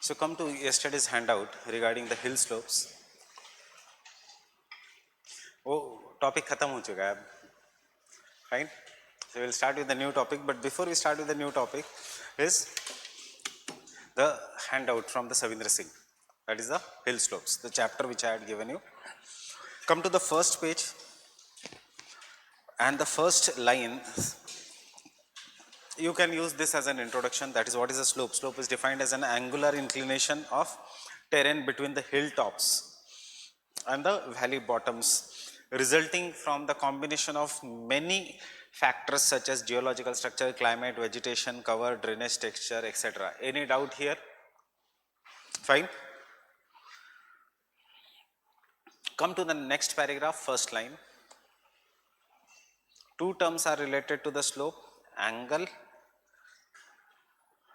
So come to yesterday's handout regarding the hill slopes. वो topic खत्म हो चुका है अब, fine. So we'll start with the new topic, but before we start with the new topic is the handout from the Savindra Singh. That is the hill slopes, the chapter which I had given you. Come to the first page, and the first line, you can use this as an introduction. That is, what is a slope? Slope is defined as an angular inclination of terrain between the hilltops and the valley bottoms, resulting from the combination of many factors such as geological structure, climate, vegetation, cover, drainage, texture, etc. Any doubt here? Fine. Come to the next paragraph, first line. Two terms are related to the slope: angle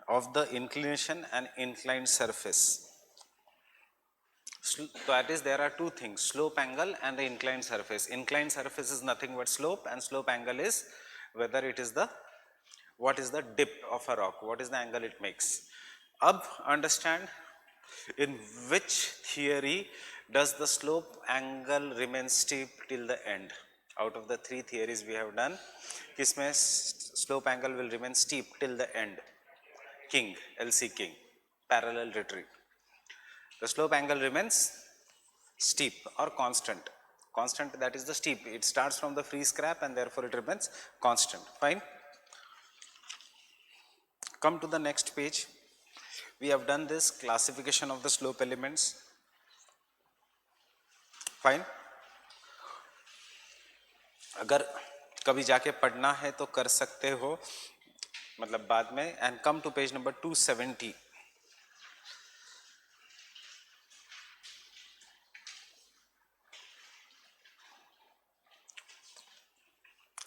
of the inclination and inclined surface. That is, there are two things: slope angle and the inclined surface. Inclined surface is nothing but slope, and slope angle is whether it is the, what is the dip of a rock, what is the angle it makes. Ab understand in which theory does the slope angle remain steep till the end. Out of the three theories we have done, kisme slope angle will remain steep till the end? King, LC King, parallel retreat. The slope angle remains steep or constant. Constant, that is the steep. It starts from the free scrap and therefore it remains constant. Fine. Come to the next page. We have done this classification of the slope elements. Fine. अगर कभी जाके पढ़ना है तो कर सकते हो, मतलब बाद में. And come to page number 270.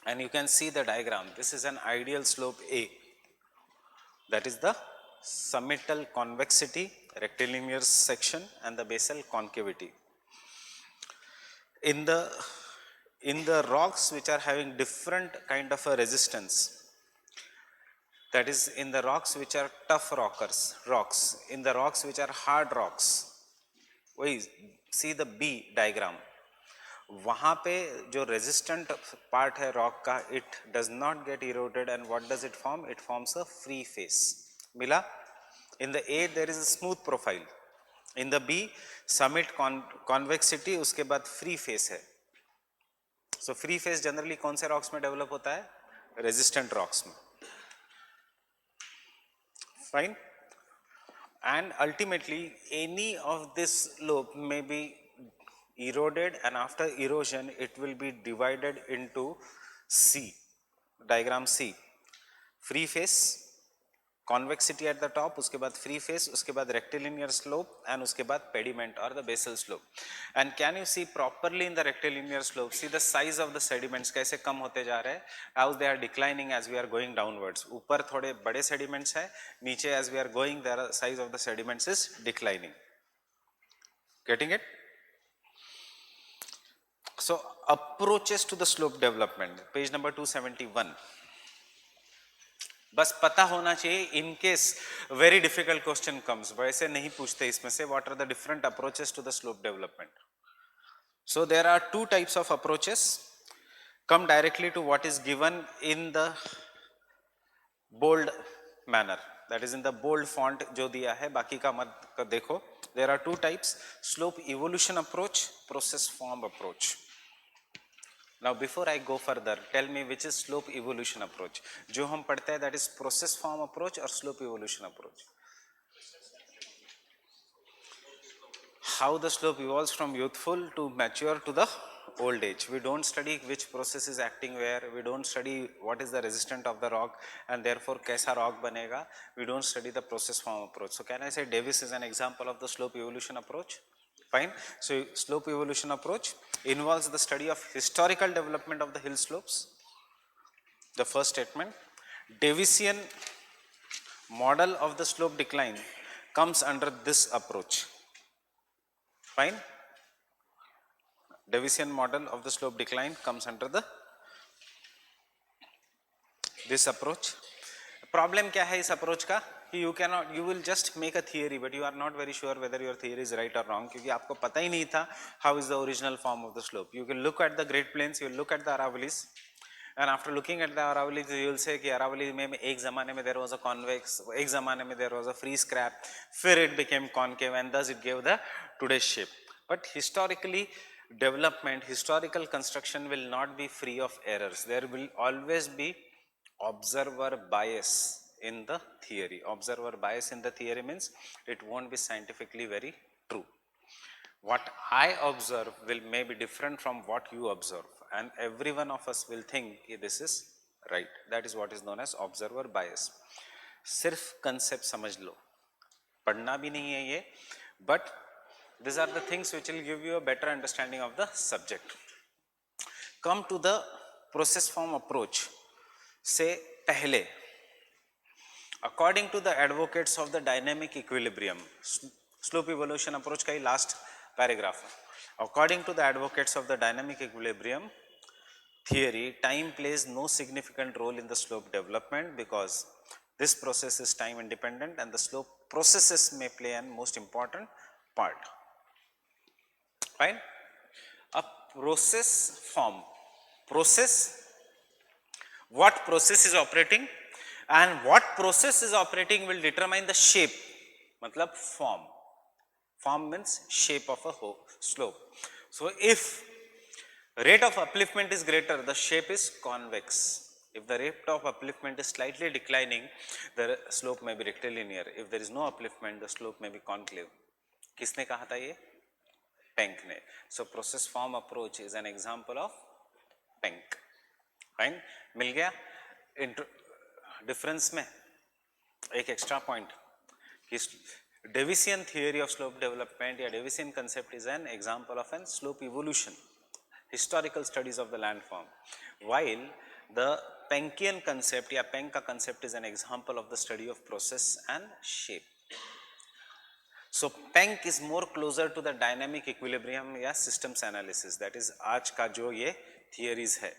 And you can see the diagram. This is an ideal slope A. That is the summital convexity, rectilinear section, and the basal concavity. In the rocks which are having different kind of a resistance, that is, in the rocks which are tough rocks, in the rocks which are hard rocks, we see the B diagram. वहाँ पे जो resistant part है rock का, it does not get eroded, and what does it form? It forms a free face. मिला? In the A there is a smooth profile. In the B summit convexity, उसके बाद free face है. So free face generally कौन से rocks में develop होता है? Resistant rocks में. Fine. And ultimately any of this slope may be eroded, and after erosion it will be divided into C, diagram C. Free face, convexity at the top, उसके बाद free face, उसके बाद rectilinear slope, and उसके बाद pediment or the basal slope. And can you see properly in the rectilinear slope, see the size of the sediments कैसे कम होते जा रहे हैं, how they are declining as we are going downwards. ऊपर थोड़े बड़े sediments है, नीचे as we are going the size of the sediments is declining. Getting it? So approaches to the slope development, page number 271. बस पता होना चाहिए in case very difficult question comes. वैसे नहीं पूछते इसमें से, what are the different approaches to the slope development. So there are two types of approaches. Come directly to what is given in the bold manner, that is in the bold font जो दिया है, बाकी का मत देखो. There are two types: slope evolution approach, process form approach. Now before I go further, tell me which is slope evolution approach. जो हम पढ़ते हैं, that is process form approach or slope evolution approach. How the slope evolves from youthful to mature to the old age. We don't study which process is acting where, we don't study what is the resistance of the rock and therefore कैसा rock बनेगा. We don't study the process form approach. So can I say Davis is an example of the slope evolution approach? Fine. So slope evolution approach involves the study of historical development of the hill slopes. The first statement, Davisian model of the slope decline comes under this approach. Fine. Davisian model of the slope decline comes under this approach. Problem क्या है इस approach का? कि you will just make a theory but you are not very sure whether your theory is right or wrong, क्योंकि आपको पता ही नहीं था how is the original form of the slope. You can look at the Great Plains, you will look at the Aravallis, and after looking at the Aravallis you will say कि Aravalli में एक ज़माने में there was a convex, एक ज़माने में there was a free scrap, फिर it became concave and thus it gave the today's shape. But historically, historical construction will not be free of errors. There will always be observer bias in the theory. Observer bias in the theory means it won't be scientifically very true. What I observe may be different from what you observe, and every one of us will think this is right. That is what is known as observer bias. सिर्फ concept समझ लो, पढ़ना भी नहीं है ये, but these are the things which will give you a better understanding of the subject. Come to the process form approach से पहले, according to the advocates of the dynamic equilibrium, slope evolution approach का ही last paragraph. According to the advocates of the dynamic equilibrium theory, time plays no significant role in the slope development because this process is time independent and the slope processes may play an most important part. Fine. A process form, what process is operating and what process is operating will determine the shape, matlab form. Form means shape of a slope. So if rate of upliftment is greater, the shape is convex. If the rate of upliftment is slightly declining, the slope may be rectilinear. If there is no upliftment, the slope may be concave. किसने कहा था ये? Penck ने. So process form approach is an example of Penck. Fine? मिल गया? Difference में एक extra point. Davisian theory of slope development या Davisian concept is an example of an slope evolution, historical studies of the landform, while the Penckian concept या Penck का concept is an example of the study of process and shape. So Penck is more closer to the dynamic equilibrium या systems analysis, that is आज का जो ये theories है.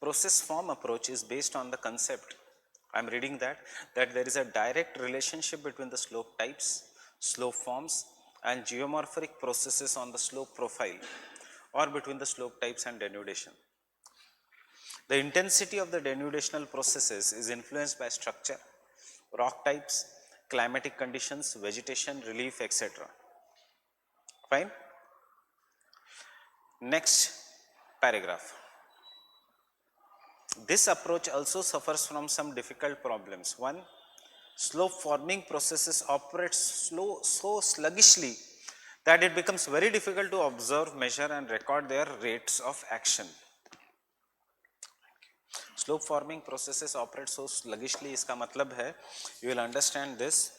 Process form approach is based on the concept, I am reading that there is a direct relationship between the slope types, slope forms and geomorphic processes on the slope profile or between the slope types and denudation. The intensity of the denudational processes is influenced by structure, rock types, climatic conditions, vegetation, relief, etc. Fine? Next paragraph. This approach also suffers from some difficult problems. One, slope forming processes operate so sluggishly that it becomes very difficult to observe, measure and record their rates of action. Slope forming processes operate so sluggishly, इसका मतलब है, you will understand this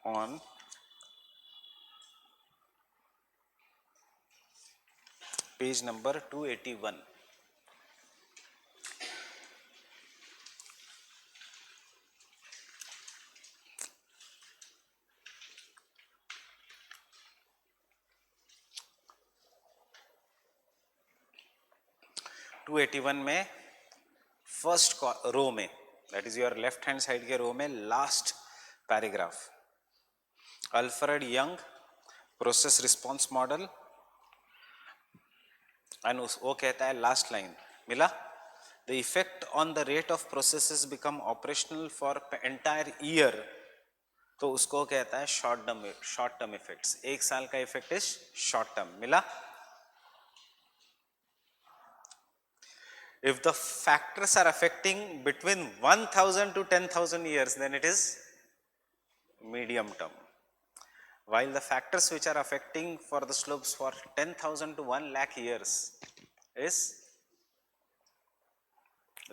on page number 281. To 281 में first row में, that is your left hand side के रो में last paragraph, Alfred young process response model, and वो कहता है लास्ट लाइन मिला, the effect on the rate of processes become operational for entire year, तो उसको कहता है शॉर्ट टर्म इफेक्ट्स. एक साल का इफेक्ट इज शॉर्ट टर्म. मिला? If the factors are affecting between 1000 to 10,000 years, then it is medium term. While the factors which are affecting for the slopes for 10,000 to 1 lakh years is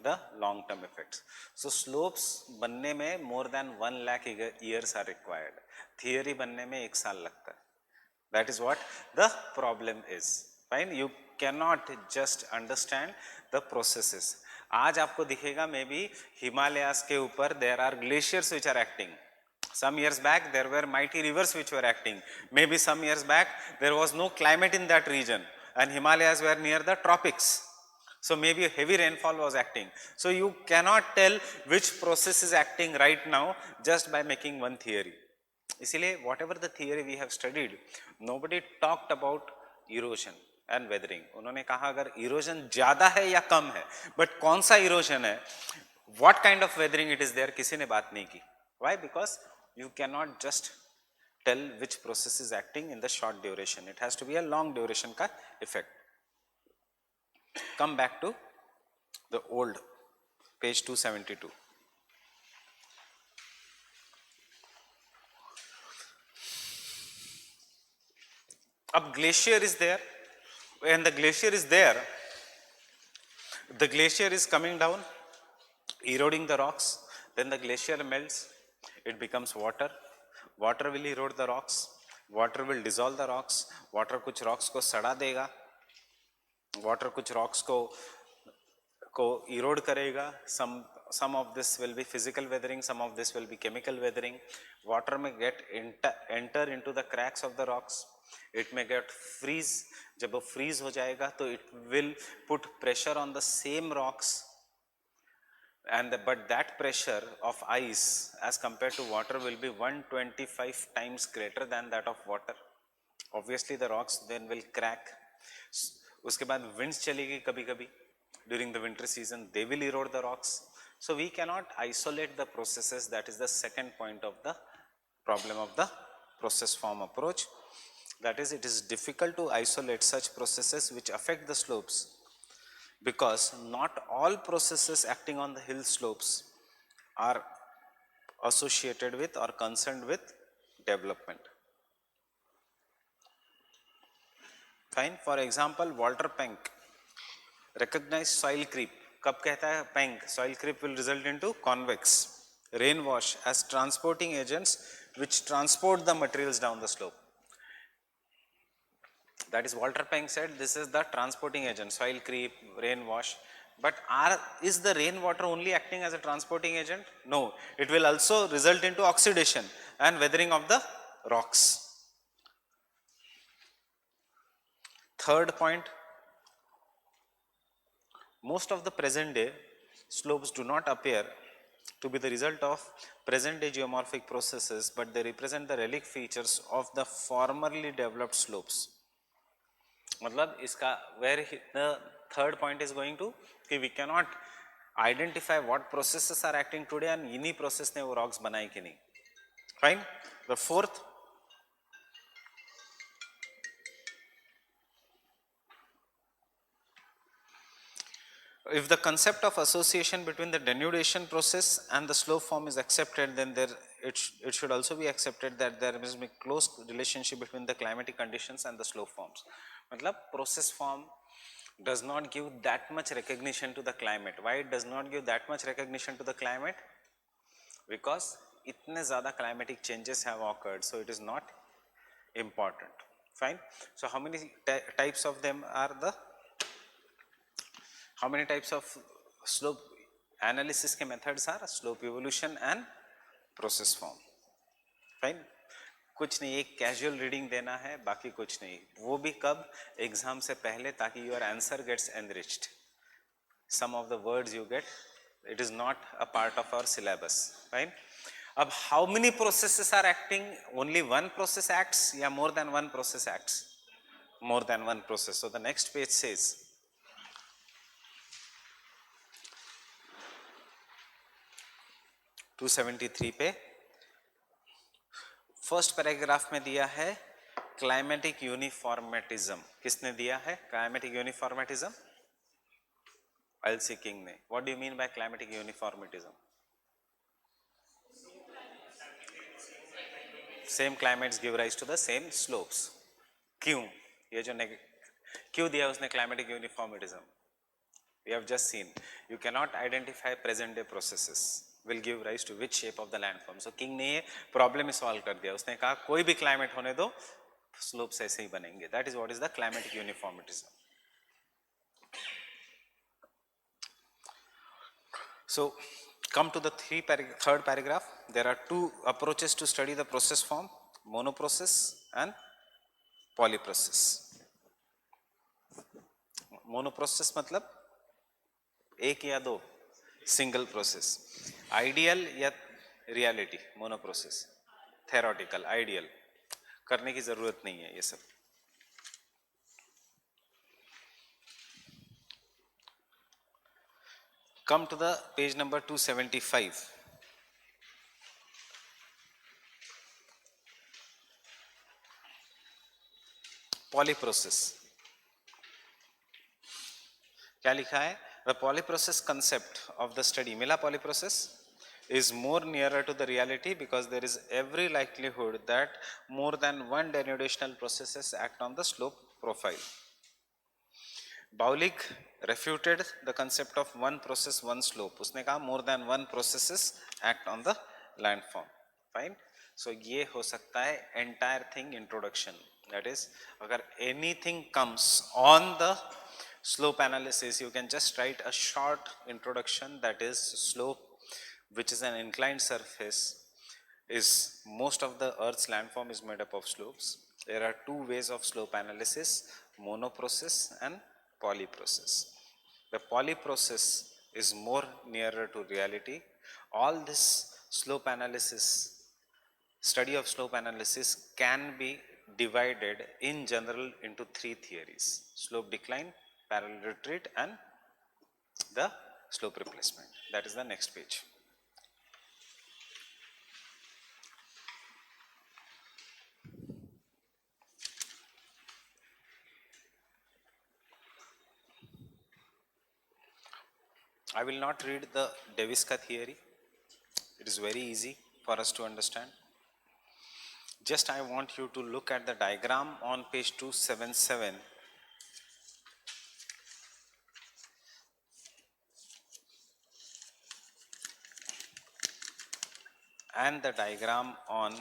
the long term effects. So slopes बनने में more than 1 lakh years are required. Theory बनने में 1 साल लगता है. That is what the problem is. Fine? You cannot just understand the processes. आज आपको दिखेगा मे बी हिमालयास के ऊपर there are glaciers which are acting. Some years back there were mighty rivers which were acting. Maybe some years back there was no climate in that region and Himalayas were near the tropics. So maybe a heavy rainfall was acting. So you cannot tell which process is acting right now just by making one theory. इसीलिए whatever the theory we have studied, nobody talked about erosion and weathering. उन्होंने कहा अगर erosion ज़्यादा है या कम है, but कौन सा erosion है, what kind of weathering it is there, किसी ने बात नहीं की. Why? Because you cannot just tell which process is acting in the short duration. It has to be a long duration का effect. Come back to the old page 272. Up glacier is there. When the glacier is there, the glacier is coming down, eroding the rocks. Then the glacier melts, it becomes water. Water will erode the rocks. Water will dissolve the rocks. Water कुछ rocks को सड़ा देगा. Water कुछ rocks को erode करेगा. Some of this will be physical weathering, some of this will be chemical weathering. Water may get enter into the cracks of the rocks. It may get freeze. जब वो freeze हो जाएगा तो it will put pressure on the same rocks, and but that pressure of ice as compared to water will be 125 times greater than that of water. Obviously the rocks then will crack. उसके बाद winds चलेगी कभी-कभी during the winter season, they will erode the rocks. So we cannot isolate the processes. That is the second point of the problem of the process form approach. That is, it is difficult to isolate such processes which affect the slopes, because not all processes acting on the hill slopes are associated with or concerned with development. Fine. For example, Walter Penck recognized soil creep. कब कहता है Penck? Soil creep will result into convex rain wash as transporting agents which transport the materials down the slope. That is, Walter Penck said this is the transporting agent, soil creep, rain wash. But is the rainwater only acting as a transporting agent? No, it will also result into oxidation and weathering of the rocks. Third point, most of the present day slopes do not appear to be the result of present day geomorphic processes, but they represent the relic features of the formerly developed slopes. मतलब इसका where the third point is going to कि we cannot identify what processes are acting today and इन्हीं process ने वो rocks बनाई कि नहीं. Fine. The fourth, if the concept of association between the denudation process and the slope form is accepted, then it should also be accepted that there must be close relationship between the climatic conditions and the slope forms. मतलब process form does not give that much recognition to the climate. Why it does not give that much recognition to the climate? Because इतने ज़्यादा climatic changes have occurred, so it is not important. Fine. So how many types of them are the? How many types of slope analysis के methods are? Slope evolution and process form. Fine. कुछ नहीं, एक casual reading देना है, बाकी कुछ नहीं. वो भी कब? एग्जाम से पहले, ताकि your answer gets enriched. Some of the words you get, it is not a part of our syllabus. Right. अब how many processes are acting? Only one process acts या more than one process acts? More than one process. So the next page says, to 273 पे first paragraph में दिया है climatic यूनिफॉर्मेटिज्म. किसने दिया है climatic uniformitarianism? LC King ने. What do you mean by climatic uniformitarianism? Same climates give rise to the same slopes. क्यों? ये जो क्यों दिया उसने climatic uniformitarianism? We have just seen you can not identify present day processes will give rise to which shape of the landform. So King ने ये problem ही solve कर दिया. उसने कहा कोई भी climate होने दो, slopes ऐसे ही बनेंगे. That is what is the climatic uniformitism. So come to the third paragraph. There are two approaches to study the process form: monoprocess and polyprocess. Monoprocess मतलब एक या दो, सिंगल प्रोसेस, आइडियल या reality, mono process, theoretical, ideal, करने की जरूरत नहीं है ये सब. Come to the page number 275. Polyprocess. क्या लिखा है? The polyprocess concept of the study, मिला polyprocess, is more nearer to the reality because there is every likelihood that more than one denudation processes act on the slope profile. Baulig refuted the concept of one process, one slope. उसने कहा more than one processes act on the landform. Fine. So ये हो सकता है entire thing introduction. That is, अगर anything comes on the slope analysis, you can just write a short introduction, that is slope, which is an inclined surface, is most of the Earth's landform is made up of slopes. There are two ways of slope analysis, monoprocess and polyprocess. The polyprocess is more nearer to reality. All this slope analysis, study of slope analysis can be divided in general into three theories: slope decline, parallel retreat and the slope replacement. That is the next page. I will not read the Davis-Ka theory. It is very easy for us to understand. Just I want you to look at the diagram on page 277. And the diagram on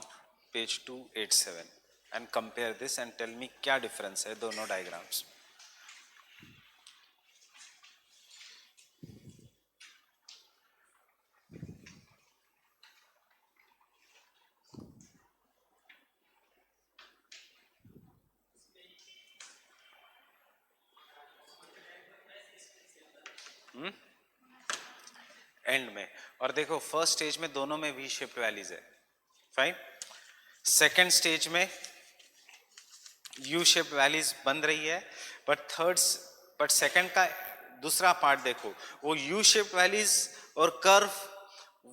page 287 and compare this and tell me क्या difference है दोनों diagrams. And में, और देखो first stage में दोनों में V shaped valleys है. फाइन. सेकेंड स्टेज में यू शेप्ड वैलीज बन रही है, बट सेकेंड का दूसरा पार्ट देखो, वो यू शेप्ड वैलीज और कर्व,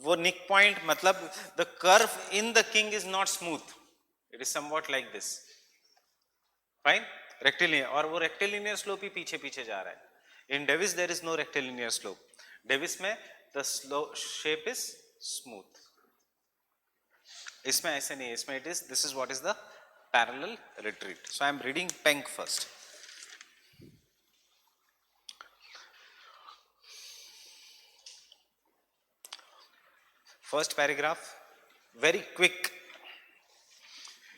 वो निक पॉइंट, मतलब the curve in the king is not smooth, it is somewhat like this. Fine. Rectilinear, और वो रेक्टिलिनियर स्लोप ही पीछे पीछे जा रहा है. In Davis there is no rectilinear slope. Davis में the slow shape is smooth. इसमें ऐसे नहीं है, इसमें it is, this is what is the parallel retreat. So I am reading Penck first. First paragraph, very quick.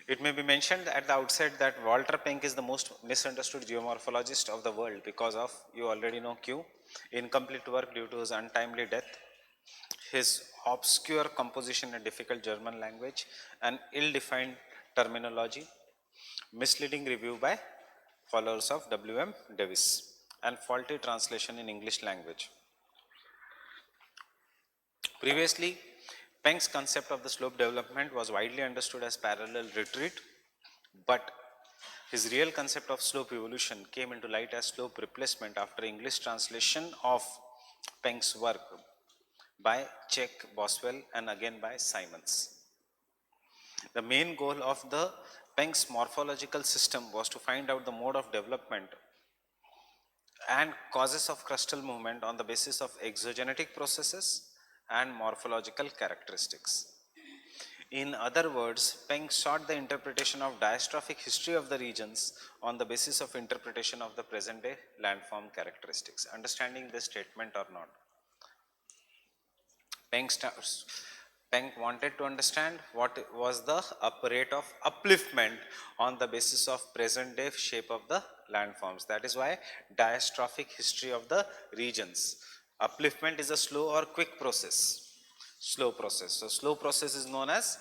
It may be mentioned at the outset that Walter Penck is the most misunderstood geomorphologist of the world because of, you already know Q, incomplete work due to his untimely death, his obscure composition in difficult German language, and ill-defined terminology, misleading review by followers of W.M. Davis, and faulty translation in English language. Previously, Penck's concept of the slope development was widely understood as parallel retreat, but his real concept of slope evolution came into light as slope replacement after English translation of Penck's work by Check, Boswell, and again by Simons. The main goal of the Penck's morphological system was to find out the mode of development and causes of crustal movement on the basis of exogenetic processes and morphological characteristics. In other words, Penck sought the interpretation of diastrophic history of the regions on the basis of interpretation of the present day landform characteristics. Understanding this statement or not? Penck wanted to understand what was the rate of upliftment on the basis of present day shape of the landforms. That is why diastrophic history of the regions. Upliftment is a slow or quick process. Slow process. So slow process is known as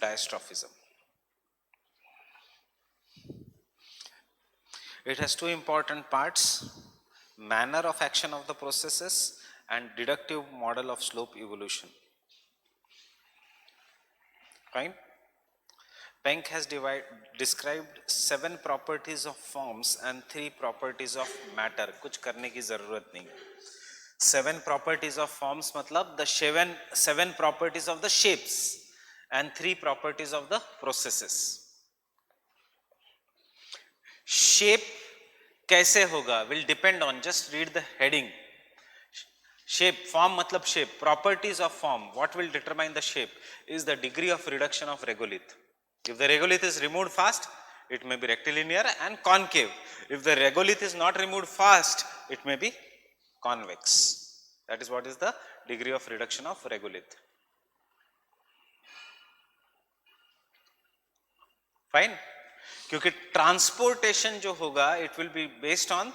diastrophism. It has two important parts: manner of action of the processes and deductive model of slope evolution. Fine. Penck has described 7 properties of forms and 3 properties of matter. कुछ करने की जरूरत नहीं. 7 properties of forms मतलब the 7 properties of the shapes and 3 properties of the processes. Shape कैसे होगा will depend on, just read the heading. Shape, form matlab shape, properties of form, what will determine the shape is the degree of reduction of regolith. If the regolith is removed fast, it may be rectilinear and concave. If the regolith is not removed fast, it may be convex. That is what is the degree of reduction of regolith. Fine. क्योंकि transportation जो होगा it will be based on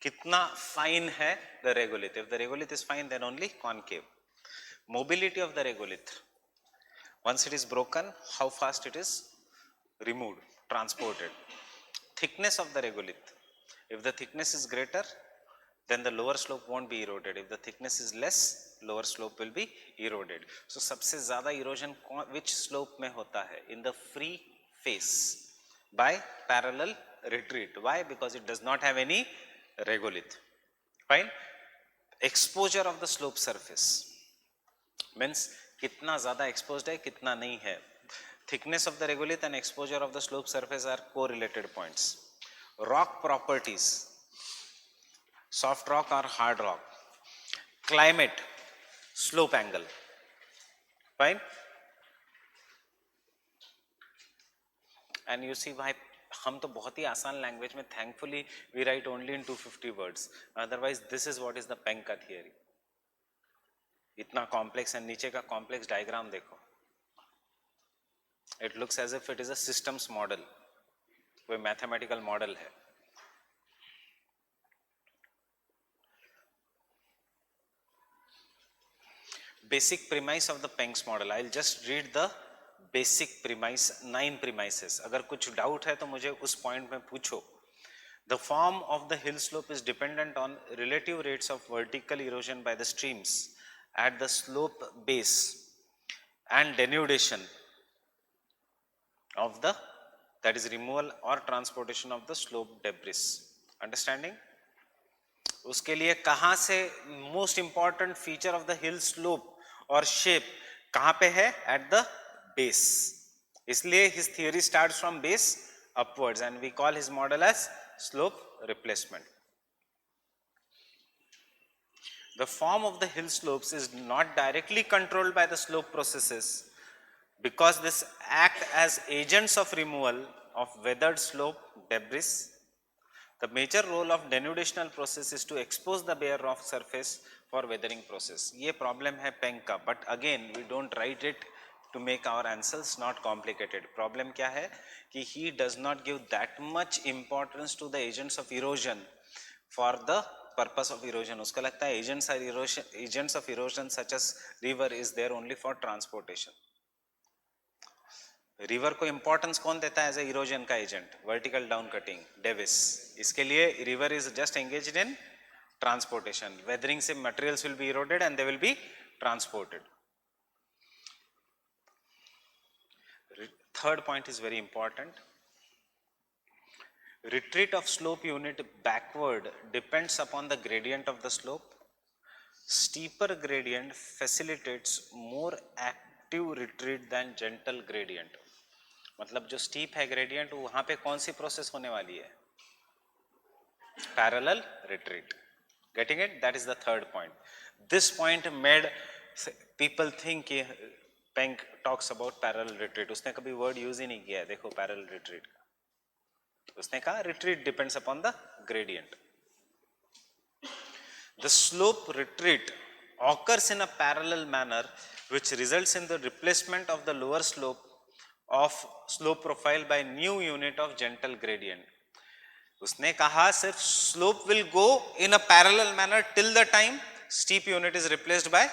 कितना fine है the regolith. If the regolith is fine, then only concave. Mobility of the regolith. Once it is broken, how fast it is removed, transported. Thickness of the regolith. If the thickness is greater, then the lower slope won't be eroded. If the thickness is less, lower slope will be eroded. So सबसे ज़्यादा erosion which slope में होता है? In the free face by parallel retreat. Why? Because it does not have any regolith. Fine. Exposure of the slope surface means कितना ज़्यादा exposed है, कितना नहीं है. Thickness of the regolith and exposure of the slope surface are correlated points. Rock properties. Soft rock or hard rock. Climate. Slope angle. Fine. And you see why हम तो बहुत ही आसान लैंग्वेज में thankfully we write only in 250 words. Otherwise this is what is the Penck का theory. इतना complex है, नीचे का कॉम्प्लेक्स डायग्राम देखो. It looks as if it is a systems model, कोई मैथमेटिकल मॉडल है. Basic premise of the Penck's model. I'll just read the basic premise, 9 premises. अगर कुछ डाउट है तो मुझे उस पॉइंट में पूछो. The form of the hill slope is dependent on relative rates of vertical erosion by the streams at the slope base and denudation of the, that is removal or transportation of the slope debris. Understanding? उसके लिए कहाँ से most important feature of the hill slope और shape कहाँ पे है? At the base. इसलिए his theory starts from base upwards and we call his model as slope replacement. The form of the hill slopes is not directly controlled by the slope processes because this act as agents of removal of weathered slope debris. The major role of denudational process is to expose the bare rock surface for weathering process. ये problem है Penck का, but again we don't write it to make our answers not complicated. Problem क्या है कि he does not give that much importance to the agents of erosion for the purpose of erosion. उसका लगता है agents of erosion such as river is there only for transportation. River को importance कौन देता है एज ए इरोजन का agent? Vertical down cutting, Davis. इसके लिए river is just engaged in transportation. Weathering से materials will be eroded and they will be transported. Third point is very important. Retreat of slope unit backward depends upon the gradient of the slope. Steeper gradient facilitates more active retreat than gentle gradient. मतलब जो steep है gradient वहां पे कौन सी process होने वाली है? Parallel retreat. Getting it? That is the third point. This point made people think कि Penck talks about parallel retreat. उसने कभी word use ही नहीं किया है. देखो parallel retreat का. उसने कहा retreat depends upon the gradient. The slope retreat occurs in a parallel manner which results in the replacement of the lower slope of slope profile by new unit of gentle gradient. उसने कहा सिर्फ slope will go in a parallel manner till the time steep unit is replaced by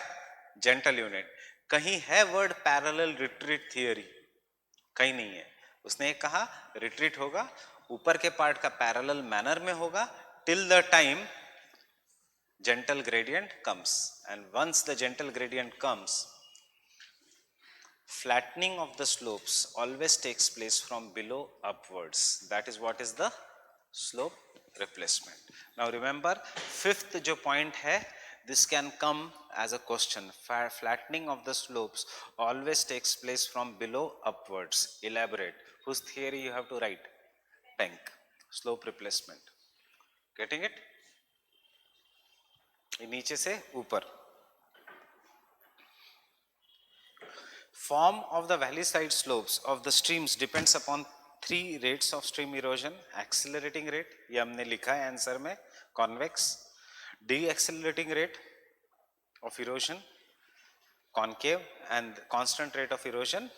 gentle unit. कहीं है word parallel retreat theory? कहीं नहीं है. उसने कहा retreat होगा ऊपर के पार्ट का पैरेलल मैनर में होगा till the time gentle gradient comes, and once the gentle gradient comes, flattening of the slopes always takes place from below upwards. That is what is the slope replacement. Now remember, fifth जो point है, this can come as a question. Flattening of the slopes always takes place from below upwards. Elaborate. Whose theory you have to write? Penck. Slope replacement. Getting it? नीचे से ऊपर. Form of the valley side slopes of the streams depends upon three rates of stream erosion. Accelerating rate, ये हमने लिखा है answer में, convex. Deaccelerating rate of erosion, concave, and constant rate of erosion,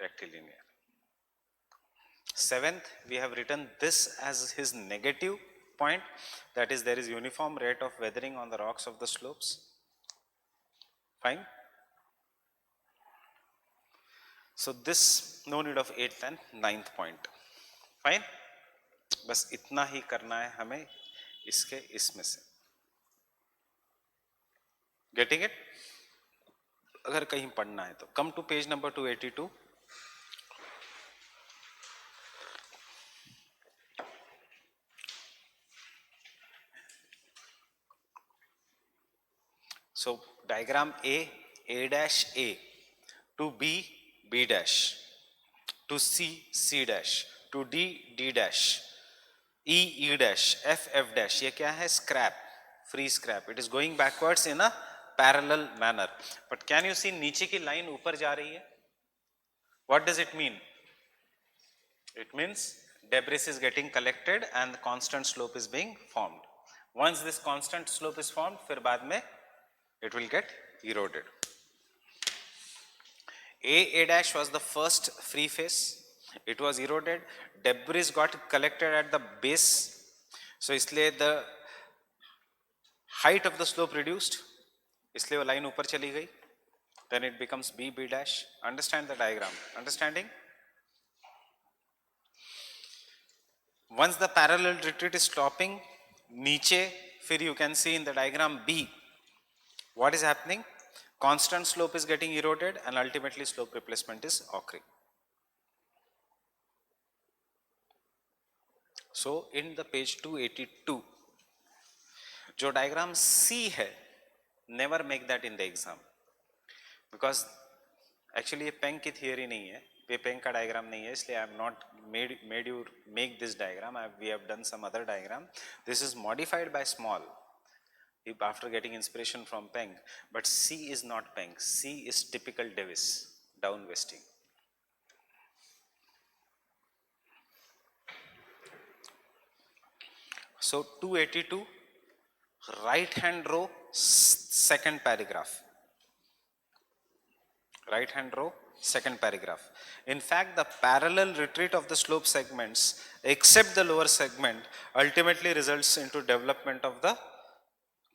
rectilinear. Seventh, we have written this as his negative point, that is there is uniform rate of weathering on the rocks of the slopes. Fine. So this no need of 8th and 9th point. Fine. बस इतना ही करना है हमें इसके इसमें से. Getting it? अगर कहीं पढ़ना है तो come to page number 282. So diagram A dash A, to B, B dash, to C, C dash, to D, D dash, E, E dash, F, F dash. ये क्या है? Scrap, free scrap. It is going backwards in a parallel manner. But can you see नीचे की line ऊपर जा रही है? What does it mean? It means debris is getting collected and constant slope is being formed. Once this constant slope is formed, फिर बाद में it will get eroded. A dash was the first free face. It was eroded. Debris got collected at the base. So इसलिए the height of the slope reduced. इसलिए वो line ऊपर चली गई. Then it becomes B dash. Understand the diagram. Understanding? Once the parallel retreat is stopping, नीचे, फिर you can see in the diagram B, what is happening? Constant slope is getting eroded and ultimately slope replacement is occurring. So in the page 282, जो diagram C है, never make that in the exam, because actually ये Penck की theory नहीं है, ये Penck का diagram नहीं है, इसलिए I have not made you make this diagram. We have done some other diagram. This is modified by Small after getting inspiration from Penck, but C is not Penck. C is typical Davis, downwesting. So 282, right hand row, second paragraph. Right hand row, second paragraph. In fact, the parallel retreat of the slope segments, except the lower segment, ultimately results into development of the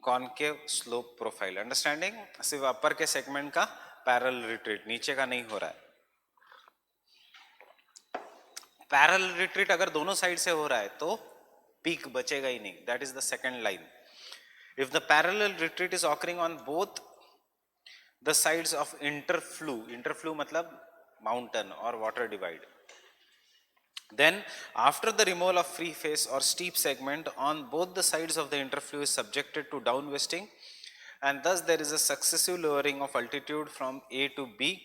concave slope profile. Understanding? सिर्फ upper के segment का parallel retreat, नीचे का नहीं हो रहा है. Parallel retreat अगर दोनों side से हो रहा है तो peak बचेगा ही नहीं. That is the second line. If the parallel retreat is occurring on both the sides of interflow मतलब mountain or water divide, then after the removal of free face or steep segment on both the sides of the interflow is subjected to downwesting, and thus there is a successive lowering of altitude from A to B,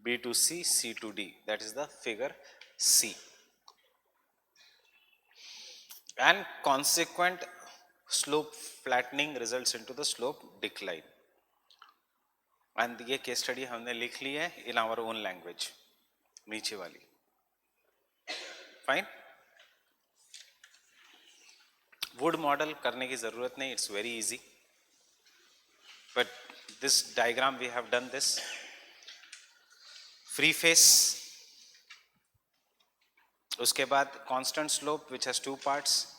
B to C, C to D. That is the figure C. And consequent slope flattening results into the slope decline. And ये case study हमने लिख ली है in our own language, नीचे वाली. Fine. Wood model करने की ज़रूरत नहीं, it's very easy. But this diagram we have done this. Free face. उसके बाद constant slope which has two parts.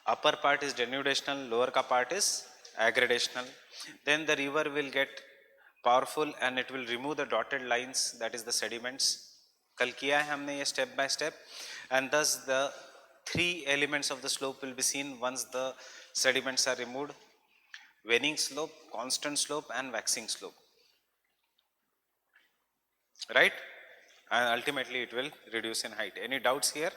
Upper part is denudational, lower का part is aggradational. Then the river will get powerful and it will remove the dotted lines, that is the sediments. कल किया है हमने ये step by step, and thus the three elements of the slope will be seen once the sediments are removed. waning slope, constant slope and waxing slope, right? And ultimately it will reduce in height. Any doubts here?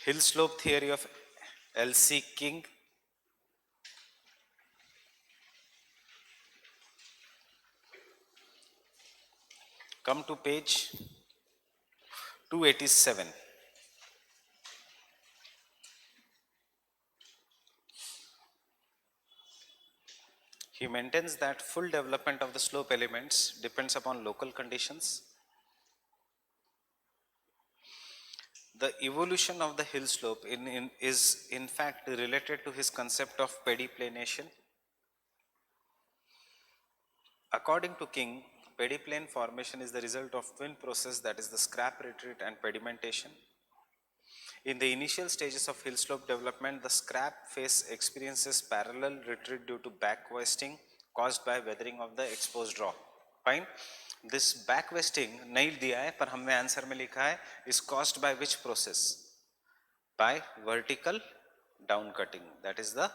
Hill slope theory of L.C. King. Come to page 287. He maintains that full development of the slope elements depends upon local conditions. The evolution of the hill slope is in fact related to his concept of pediplanation. According to King, pediplane formation is the result of twin process, that is the scrap retreat and pedimentation. In the initial stages of hill slope development, the scrap face experiences parallel retreat due to back wasting caused by weathering of the exposed rock. Fine. This back wasting नहीं दिया है, पर हमने answer में लिखा है is caused by which process? By vertical down cutting. That is the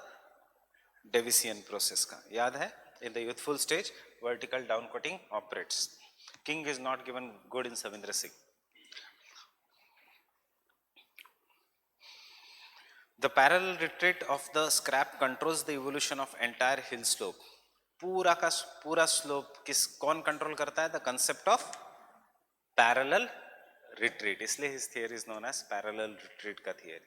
Davisian process का याद है? In the youthful stage, vertical down cutting operates. King is not given good in Savindra Singh. The parallel retreat of the scrap controls the evolution of entire hill slope. पूरा का पूरा slope कौन control करता है? The concept of parallel retreat, इसलिए his theory is known as parallel retreat का theory.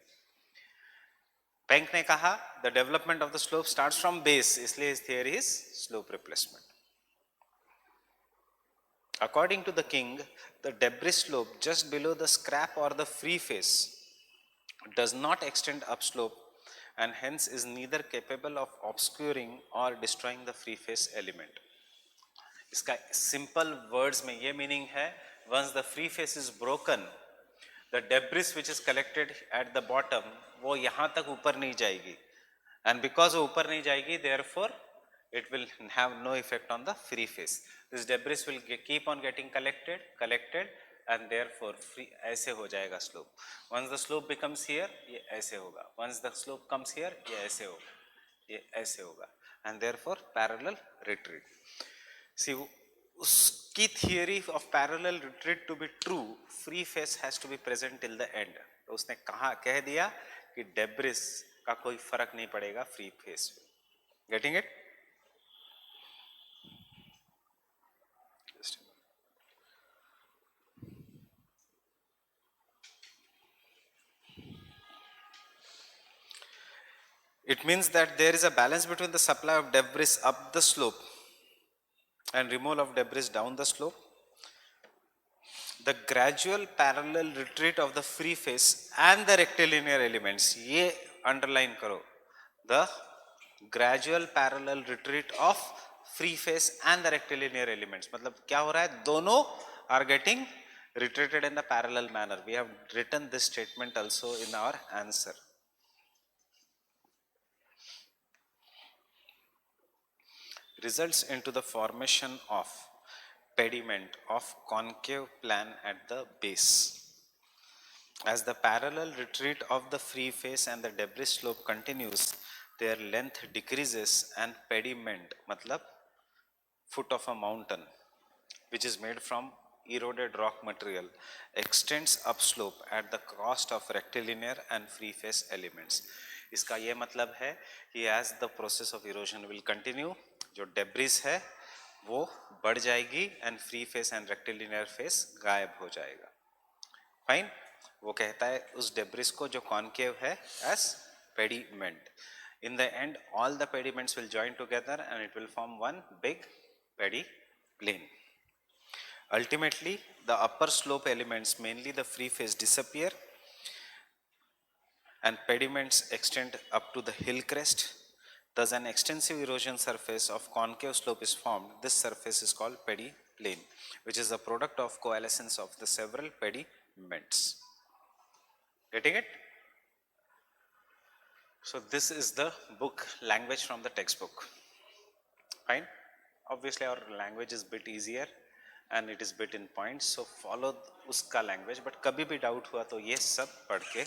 Penck ने कहा the development of the slope starts from base, इसलिए his theory is slope replacement. According to the King, the debris slope just below the scrap or the free face does not extend upslope and hence is neither capable of obscuring or destroying the free face element. इसका simple words में ये meaning है, once the free face is broken, the debris which is collected at the bottom वो यहाँ तक ऊपर नहीं जाएगी, and because वो ऊपर नहीं जाएगी, therefore it will have no effect on the free face. This debris will keep on getting collected and therefore free ऐसे हो जाएगा slope. Once the slope becomes here, ये ऐसे होगा. Once the slope comes here, ये ऐसे होगा, ये ऐसे होगा, and therefore parallel retreat. See, उसकी theory of parallel retreat to be true, free face has to be present till the end. तो उसने कह दिया कि debris का कोई फर्क नहीं पड़ेगा free face पे. Getting it? It means that there is a balance between the supply of debris up the slope and removal of debris down the slope. The gradual parallel retreat of the free face and the rectilinear elements, ये underline करो, the gradual parallel retreat of free face and the rectilinear elements. मतलब क्या हो रहा है? दोनों are getting retreated in the parallel manner. We have written this statement also in our answer. Results into the formation of pediment of concave plan at the base. As the parallel retreat of the free face and the debris slope continues, their length decreases and pediment, matlab foot of a mountain, which is made from eroded rock material, extends upslope at the cost of rectilinear and free face elements. इसका ये मतलब है कि as the process of erosion will continue, जो debris है वो बढ़ जाएगी and free face and rectilinear face गायब हो जाएगा. Fine? वो कहता है उस debris को जो concave है as pediment. In the end, all the pediments will join together and it will form one big pediplane. Ultimately, the upper slope elements, mainly the free face, disappear and pediments extend up to the hill crest. Thus, an extensive erosion surface of concave slope is formed. This surface is called pediplane, which is the product of coalescence of the several pediments. Getting it? So, this is the book language from the textbook. Fine? Obviously, our language is bit easier and it is bit in points. So, follow uska language. But कभी भी doubt हुआ तो ये सब पढ़ के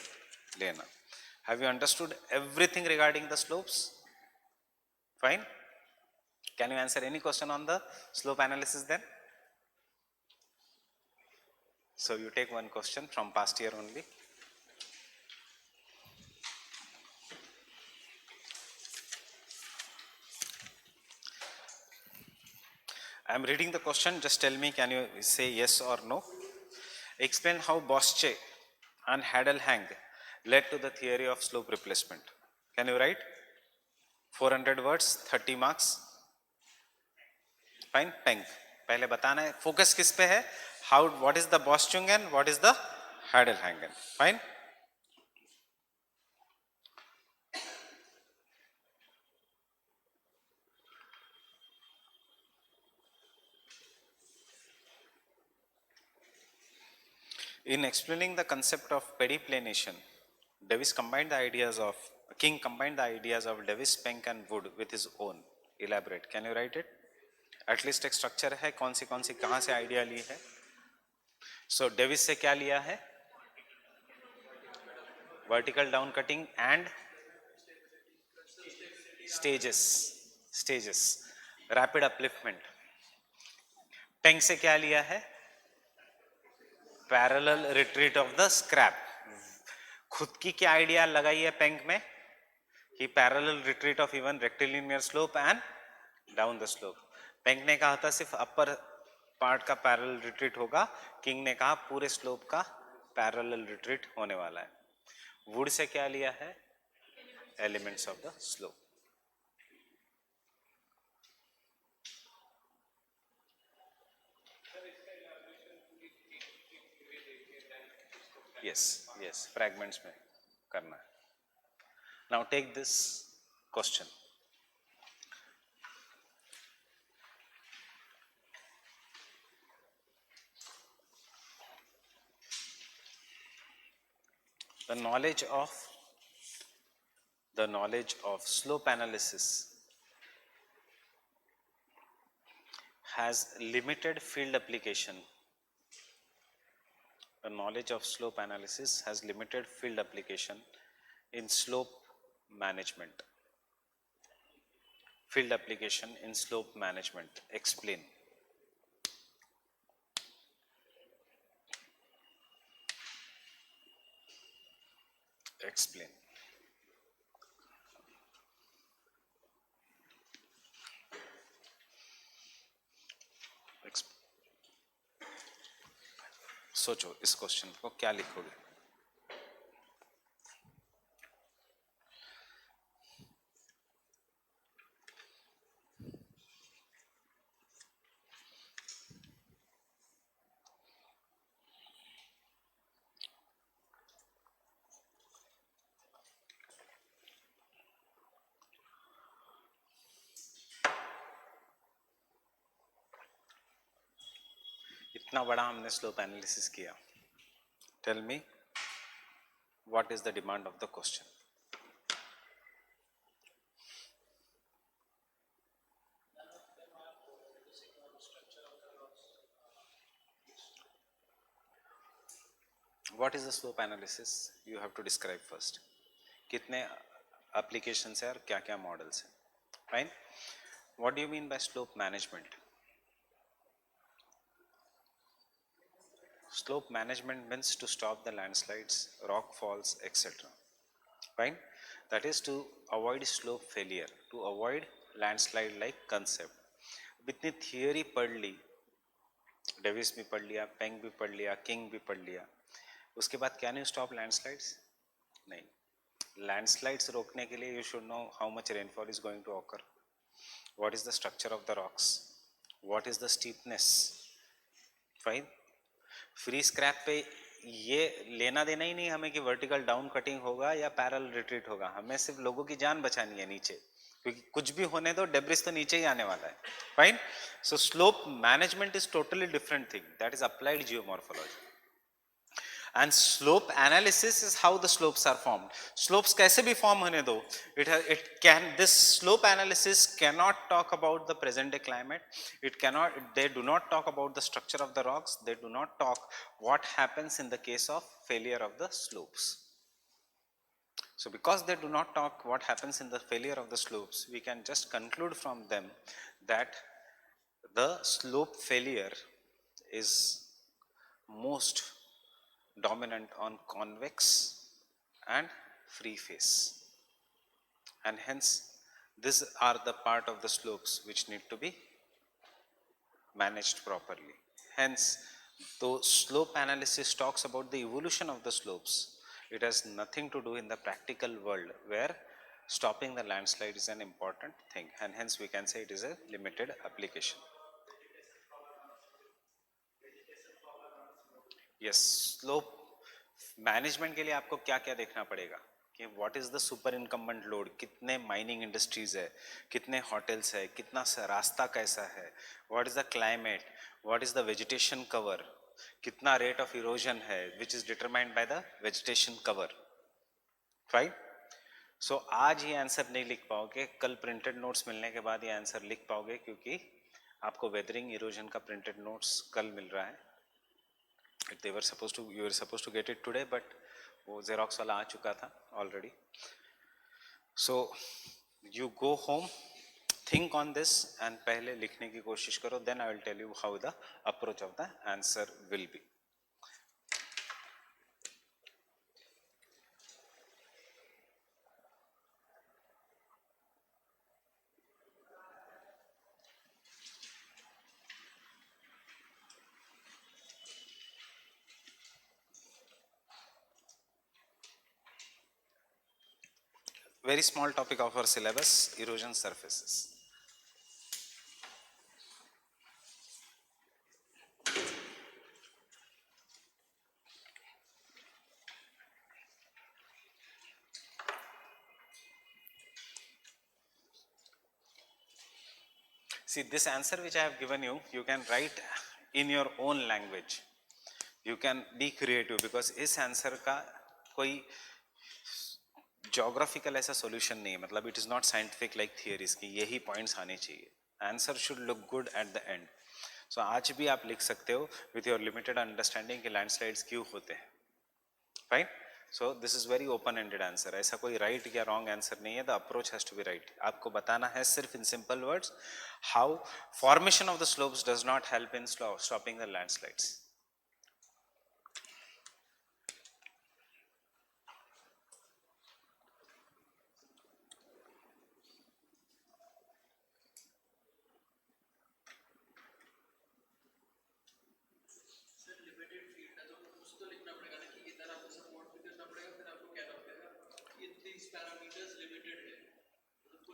लेना. Have you understood everything regarding the slopes? Fine. Can you answer any question on the slope analysis then? So you take one question from past year only. I am reading the question, just tell me, can you say yes or no? Explain how Bosche and Hadalhang led to the theory of slope replacement. Can you write? 400 words, 30 marks. Fine, Peng. पहले बताना है, focus किस पे है? How, what is the Boschungen, what is the Hadalhangen? Fine. In explaining the concept of pediplanation, King combined the ideas of Davis, Penck and Wood with his own. Elaborate. Can you write it? At least एक structure है, कौन सी कहाँ से idea ली है? So Davis से क्या लिया है? Vertical down cutting and stages, rapid upliftment. Penck से क्या लिया है? Parallel retreat of the scrap. खुद की क्या आइडिया लगाई है पेंक में? He parallel retreat of even rectilinear slope and down the slope. Penck ने कहा था सिर्फ अपर पार्ट का पैरेलल रिट्रीट होगा, किंग ने कहा पूरे स्लोप का पैरेलल रिट्रीट होने वाला है. वुड से क्या लिया है? Elements of the slope. yes, fragments में करना है. Now take this question. The knowledge of slope analysis has limited field application. The knowledge of slope analysis has limited field application in slope management. Field application in slope management. Explain. Explain. सोचो इस question को क्या लिखोगे? इतना बड़ा हमने slope analysis किया. Tell me what is the demand of the question. What is the slope analysis? You have to describe first. कितने applications है और क्या क्या models है. Fine. What do you mean by slope management? Slope management means to stop the landslides, rock falls, etc. Fine. That is to avoid slope failure, to avoid landslide like concept. अब इतनी theory पढ़ ली, Davis भी पढ़ लिया, Penck भी पढ़ लिया, king भी पढ़ लिया, उसके बाद कैन यू स्टॉप लैंडस्लाइड्स? नहीं. लैंडस्लाइड्स रोकने के लिए you should know how much rainfall is going to occur, what is the structure of the rocks, what is the steepness. Fine. Free scrap पे ये लेना देना ही नहीं हमें कि वर्टिकल डाउन कटिंग होगा या पैरेलल रिट्रीट होगा. हमें सिर्फ लोगों की जान बचानी है नीचे, क्योंकि कुछ भी होने दो डेब्रिस तो नीचे ही आने वाला है. Fine. So slope management is totally different thing, that is applied geomorphology. And slope analysis is how the slopes are formed. Slopes कैसे भी form होने दो, this slope analysis cannot talk about the present day climate. They do not talk about the structure of the rocks. They do not talk what happens in the case of failure of the slopes. So because they do not talk what happens in the failure of the slopes, we can just conclude from them that the slope failure is most dominant on convex and free face, and hence these are the part of the slopes which need to be managed properly. Hence, though slope analysis talks about the evolution of the slopes, it has nothing to do in the practical world where stopping the landslide is an important thing, and hence we can say it is a limited application. Yes, slope management के लिए आपको क्या क्या देखना पड़ेगा कि what is the super incumbent load, कितने mining industries है, कितने होटल्स है, कितना रास्ता कैसा है, what is the climate, what is the vegetation cover, कितना रेट ऑफ इरोजन है which is determined by the vegetation cover, right. So आज ये आंसर नहीं लिख पाओगे, कल प्रिंटेड नोट्स मिलने के बाद ये आंसर लिख पाओगे क्योंकि आपको वेदरिंग इरोजन का प्रिंटेड नोट्स कल मिल रहा है. They were supposed to, you were supposed to get it today, but वो xerox वाला आ चुका था already. So you go home, think on this and पहले लिखने की कोशिश करो, then I will tell you how the approach of the answer will be. Very small topic of our syllabus, erosion surfaces. See, this answer which I have given you, you can write in your own language. You can be creative because इस answer का कोई geographical ऐसा solution नहीं है, मतलब it is not scientific like theories की यही points आने चाहिए. Answer should look good at the end. So आज भी आप लिख सकते हो विथ योर लिमिटेड अंडरस्टैंडिंग कि लैंडस्लाइड्स क्यों होते हैं, right. So this is very open ended answer, ऐसा कोई राइट या रॉन्ग आंसर नहीं है. The approach has to be right. आपको बताना है सिर्फ in simple words how formation of the slopes does not help in stopping the landslides.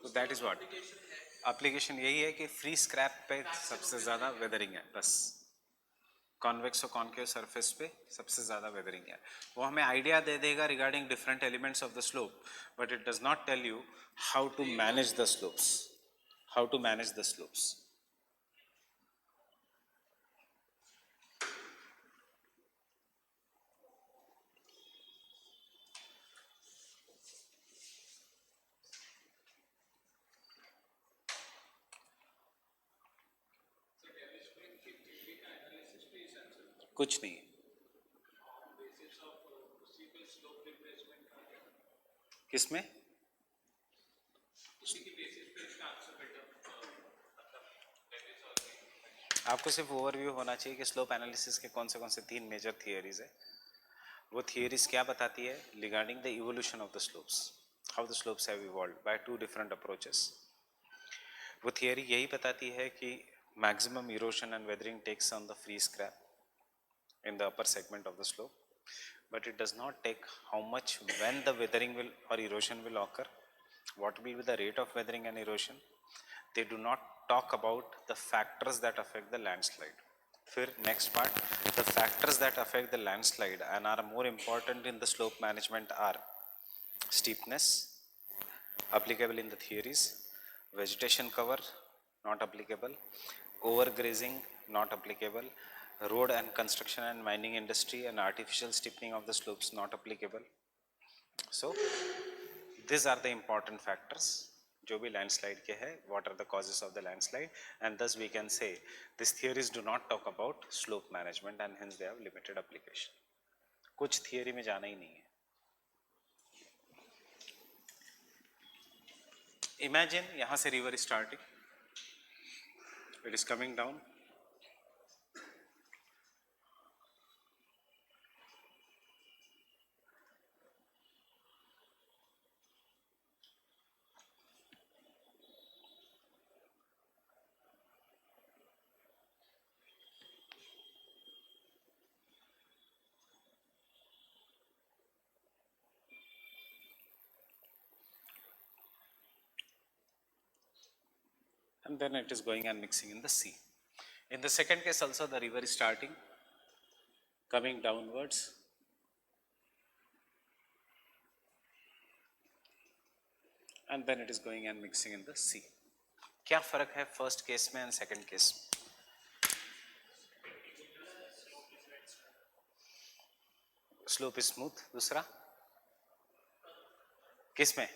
तो दैट इज व्हाट एप्लीकेशन यही है कि फ्री स्क्रैप पे सबसे ज़्यादा वेदरिंग है, बस कॉन्वेक्स और कॉन्केव सरफेस पे सबसे ज़्यादा वेदरिंग है. वो हमें आइडिया दे देगा regarding different elements of the slope, but it does not tell you how to manage the slopes, how to manage the slopes. कुछ नहीं है. किसमें आपको सिर्फ ओवरव्यू होना चाहिए कि स्लोप एनालिसिस के कौन से 3 मेजर थियरीज है. वो थियरीज क्या बताती है regarding the evolution of the slopes, how the slopes have evolved by 2 different approaches. वो थियरी यही बताती है कि maximum erosion and weathering takes on the free scrap in the upper segment of the slope, but it does not take how much when the weathering will or erosion will occur, what will be the rate of weathering and erosion. They do not talk about the factors that affect the landslide. फिर next part, the factors that affect the landslide and are more important in the slope management are steepness, applicable in the theories, vegetation cover, not applicable, overgrazing, not applicable, road and construction and mining industry and artificial steepening of the slopes, not applicable. So these are the important factors जो भी landslide के है, what are the causes of the landslide, and thus we can say these theories do not talk about slope management and hence they have limited application. कुछ theory में जाना ही नहीं है. Imagine यहाँ से river is starting, it is coming down, and then it is going and mixing in the sea. In the second case also the river is starting, coming downwards, and then it is going and mixing in the sea. क्या फर्क है first case में and second case में? Slope is smooth. दूसरा किस में?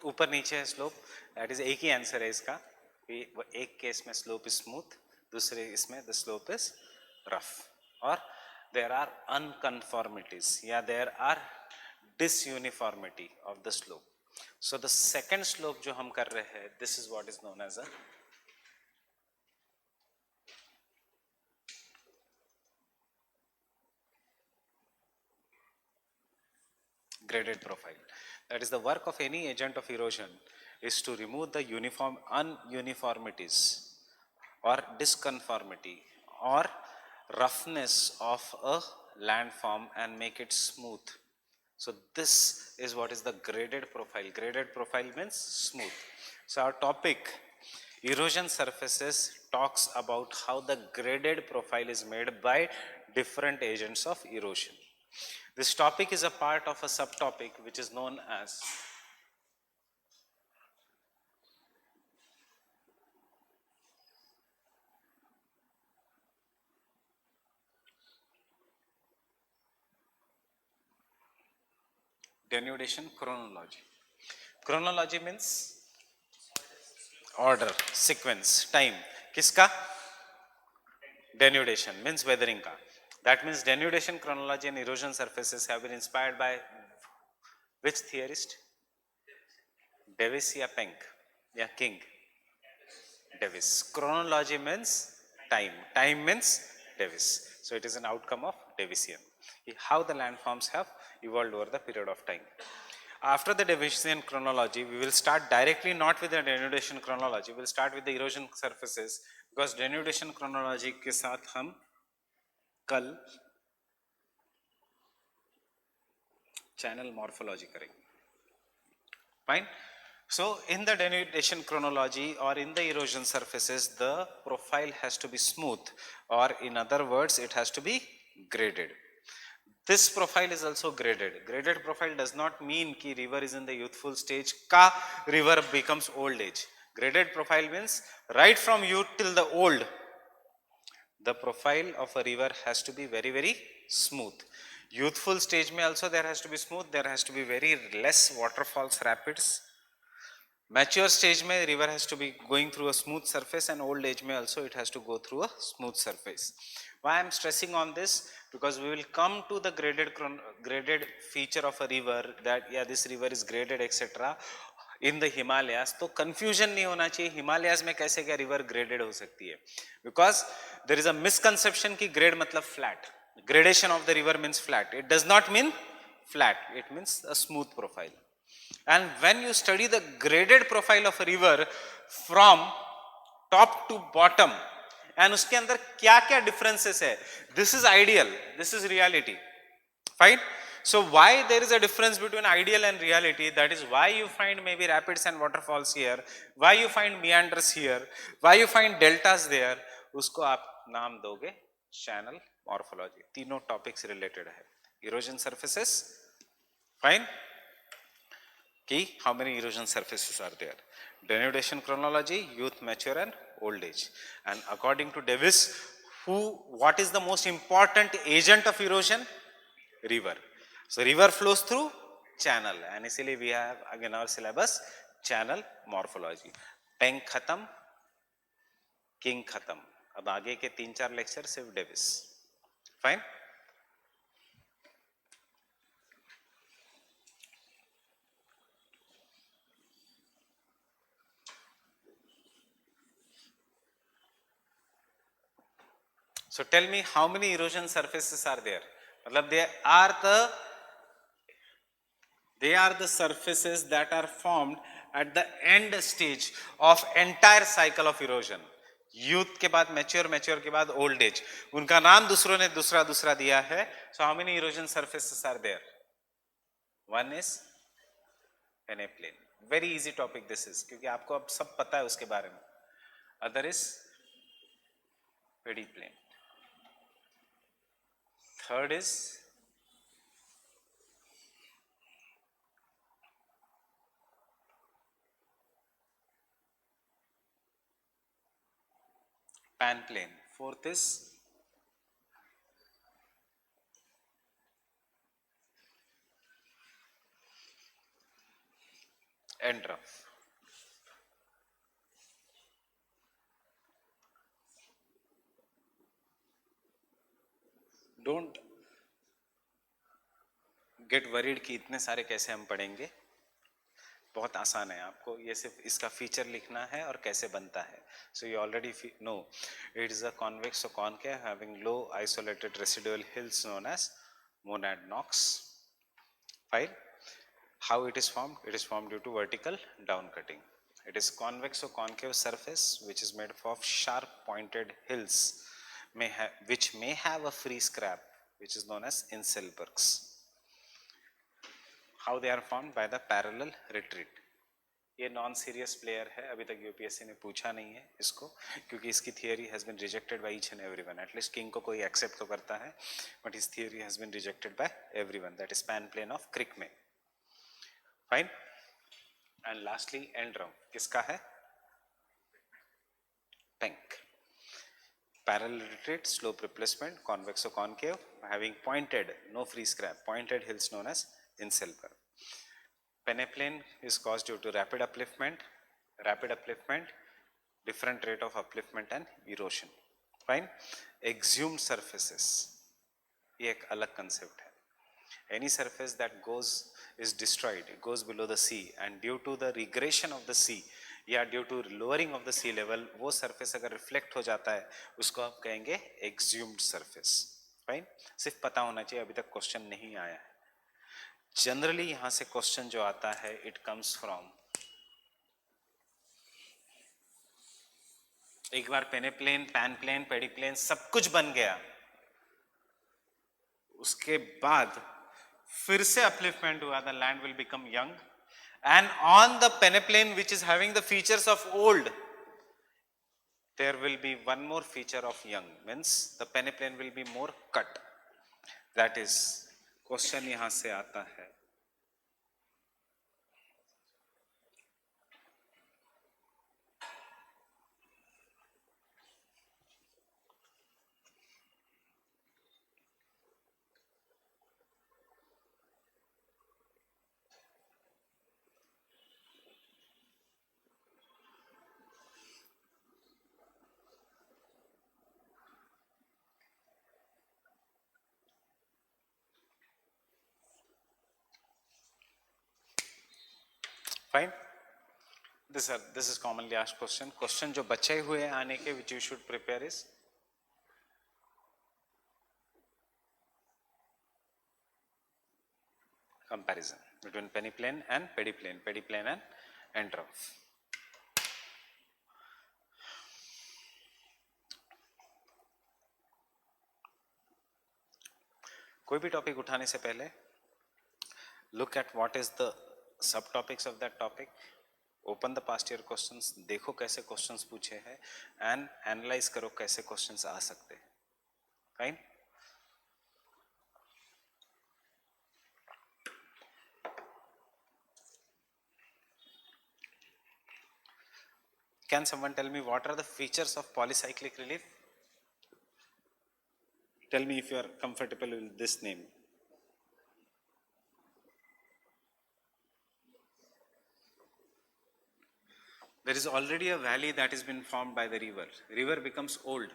ऊपर नीचे है स्लोप. दैट इज एक ही आंसर है इसका. एक केस में स्लोप इज स्मूथ, दूसरे इसमें द स्लोप इज रफ. और देयर आर अनकन्फॉर्मिटीज या there are disuniformity of the slope. So the second slope जो हम कर रहे हैं, this is what is known as a graded profile. That is the work of any agent of erosion is to remove the ununiformities or disconformity or roughness of a landform and make it smooth. So this is what is the graded profile. Graded profile means smooth. So our topic erosion surfaces talks about how the graded profile is made by different agents of erosion. This topic is a part of a subtopic which is known as denudation chronology. Chronology means order, sequence, time. किसका? Denudation means weathering का. That means denudation chronology and erosion surfaces have been inspired by which theorist? Davis या Penck या King? Davis. Chronology means time. Time means Davis. So it is an outcome of Davisian. How the landforms have evolved over the period of time. After the Davisian chronology, we will start directly not with the denudation chronology. We will start with the erosion surfaces because denudation chronology के साथ हम कल channel morphology करेंगे. Fine. So in the denudation chronology or in the erosion surfaces, the profile has to be smooth, or in other words, it has to be graded. This profile is also graded. Graded profile does not mean कि river is in the youthful stage का river becomes old age. Graded profile means right from youth till the old, the profile of a river has to be very, very smooth. Youthful stage में also there has to be smooth, there has to be very less waterfalls, rapids. Mature stage में river has to be going through a smooth surface, and old age में also it has to go through a smooth surface. Why I am stressing on this? Because we will come to the graded feature of a river, that yeah, this river is graded etc. in the Himalayas. तो confusion नहीं होना चाहिए Himalayas में कैसे क्या river graded हो सकती है, because there is a misconception कि grade मतलब flat. Gradation of the river means flat. It does not mean flat, it means a smooth profile. And when you study the graded profile of a river from top to bottom, and उसके अंदर क्या क्या differences है, this is ideal, this is reality. Fine. So why there is a difference between ideal and reality? That is why you find maybe rapids and waterfalls here, why you find meanders here, why you find deltas there. उसको आप नाम दोगे channel morphology. तीनों topics related है. Erosion surfaces. Fine. Key, how many erosion surfaces are there? Denudation chronology, youth, mature and old age. And according to Davis, what is the most important agent of erosion? River. So river flows through channel, and इसलिए we have again our syllabus channel morphology. Penck खत्म, King खत्म. अब आगे के 3-4 lecture सिर्फ Davis. Fine. So tell me how many erosion surfaces are there? मतलब they are the surfaces that are formed at the end stage of entire cycle of erosion. Youth के बाद mature के बाद ओल्ड एज, उनका नाम दूसरों ने दूसरा दिया है. So how many erosion surfaces are there? One is peneplain. Very easy topic this is, क्योंकि आपको अब सब पता है उसके बारे में. Other is peneplain. Third is panplane. Fourth is end rough. Don't get worried कि इतने सारे कैसे हम पढ़ेंगे. बहुत आसान है, आपको ये सिर्फ इसका फीचर लिखना है और कैसे बनता है. So you already know it is a convex और concave having low isolated residual hills known as monadnocks. Fine. How it is formed? It is formed due to vertical down cutting. It is convex or concave surface which is made of sharp pointed hills which may have a free scrap which is known as Inselbergs. How they are formed? By the parallel retreat. ये non serious player है, अभी तक UPSC ने पूछा नहीं है इसको, क्योंकि इसकी theory has been rejected by each and everyone. At least King को कोई एक्सेप्ट तो करता है, but his theory has been rejected by everyone. That is panplain of Crickmay. Fine. And lastly endrumpf किसका है? Penck. Parallel retreat, slope replacement, convex or concave, having pointed, no free scrap, pointed hills known as Inselberg. Peneplain is caused due to rapid upliftment, different rate of upliftment and erosion. Fine. Exhumed surfaces, ये एक अलग concept है. Any surface that is destroyed, it goes below the sea, and due to the regression of the sea या due to lowering of the sea level, वो surface अगर reflect हो जाता है उसको आप कहेंगे एक्सह्यूम्ड सरफेस. फाइन. सिर्फ पता होना चाहिए, अभी तक क्वेश्चन नहीं आया है. जनरली यहां से क्वेश्चन जो आता है इट कम्स फ्रॉम, एक बार पेनेप्लेन, पैनप्लेन, पेडिप्लेन सब कुछ बन गया, उसके बाद फिर से अपलिफ्टमेंट हुआ, the land will become young. And on the peneplain which is having the features of old, there will be one more feature of young, means the peneplain will be more cut. That is question yahan se aata hai. Fine. This is commonly asked question. Question जो बचे हुए आने के which you should prepare is comparison between peneplain and pediplane and end rough. कोई भी topic उठाने से पहले look at what is the subtopics of that topic, open the past year questions, देखो कैसे questions पूछे हैं, and analyze करो कैसे questions आ सकते हैं. Fine. Can someone tell me what are the features of polycyclic relief? Tell me if you are comfortable with this name. There is already a valley that has been formed by the river. River becomes old.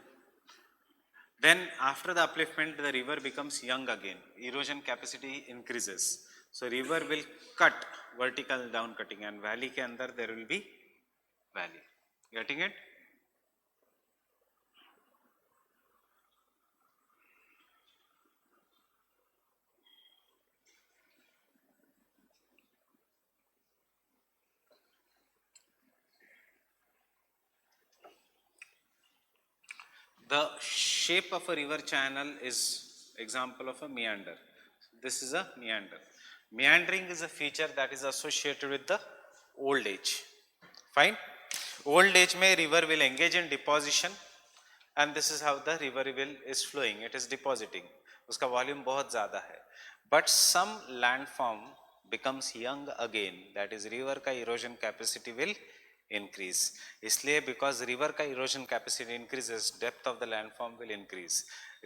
Then after the upliftment, the river becomes young again. Erosion capacity increases. So river will cut vertical down cutting, and valley के अंदर there will be valley. Getting it? The shape of a river channel is example of a meander. This is a meander. Meandering is a feature that is associated with the old age. Fine. Old age may river will engage in deposition, and this is how the river will is flowing. It is depositing. Uska volume बहुत ज़्यादा है. But some landform becomes young again. That is river का erosion capacity will increase. इसलिए because river का erosion capacity increases, depth of the landform will increase.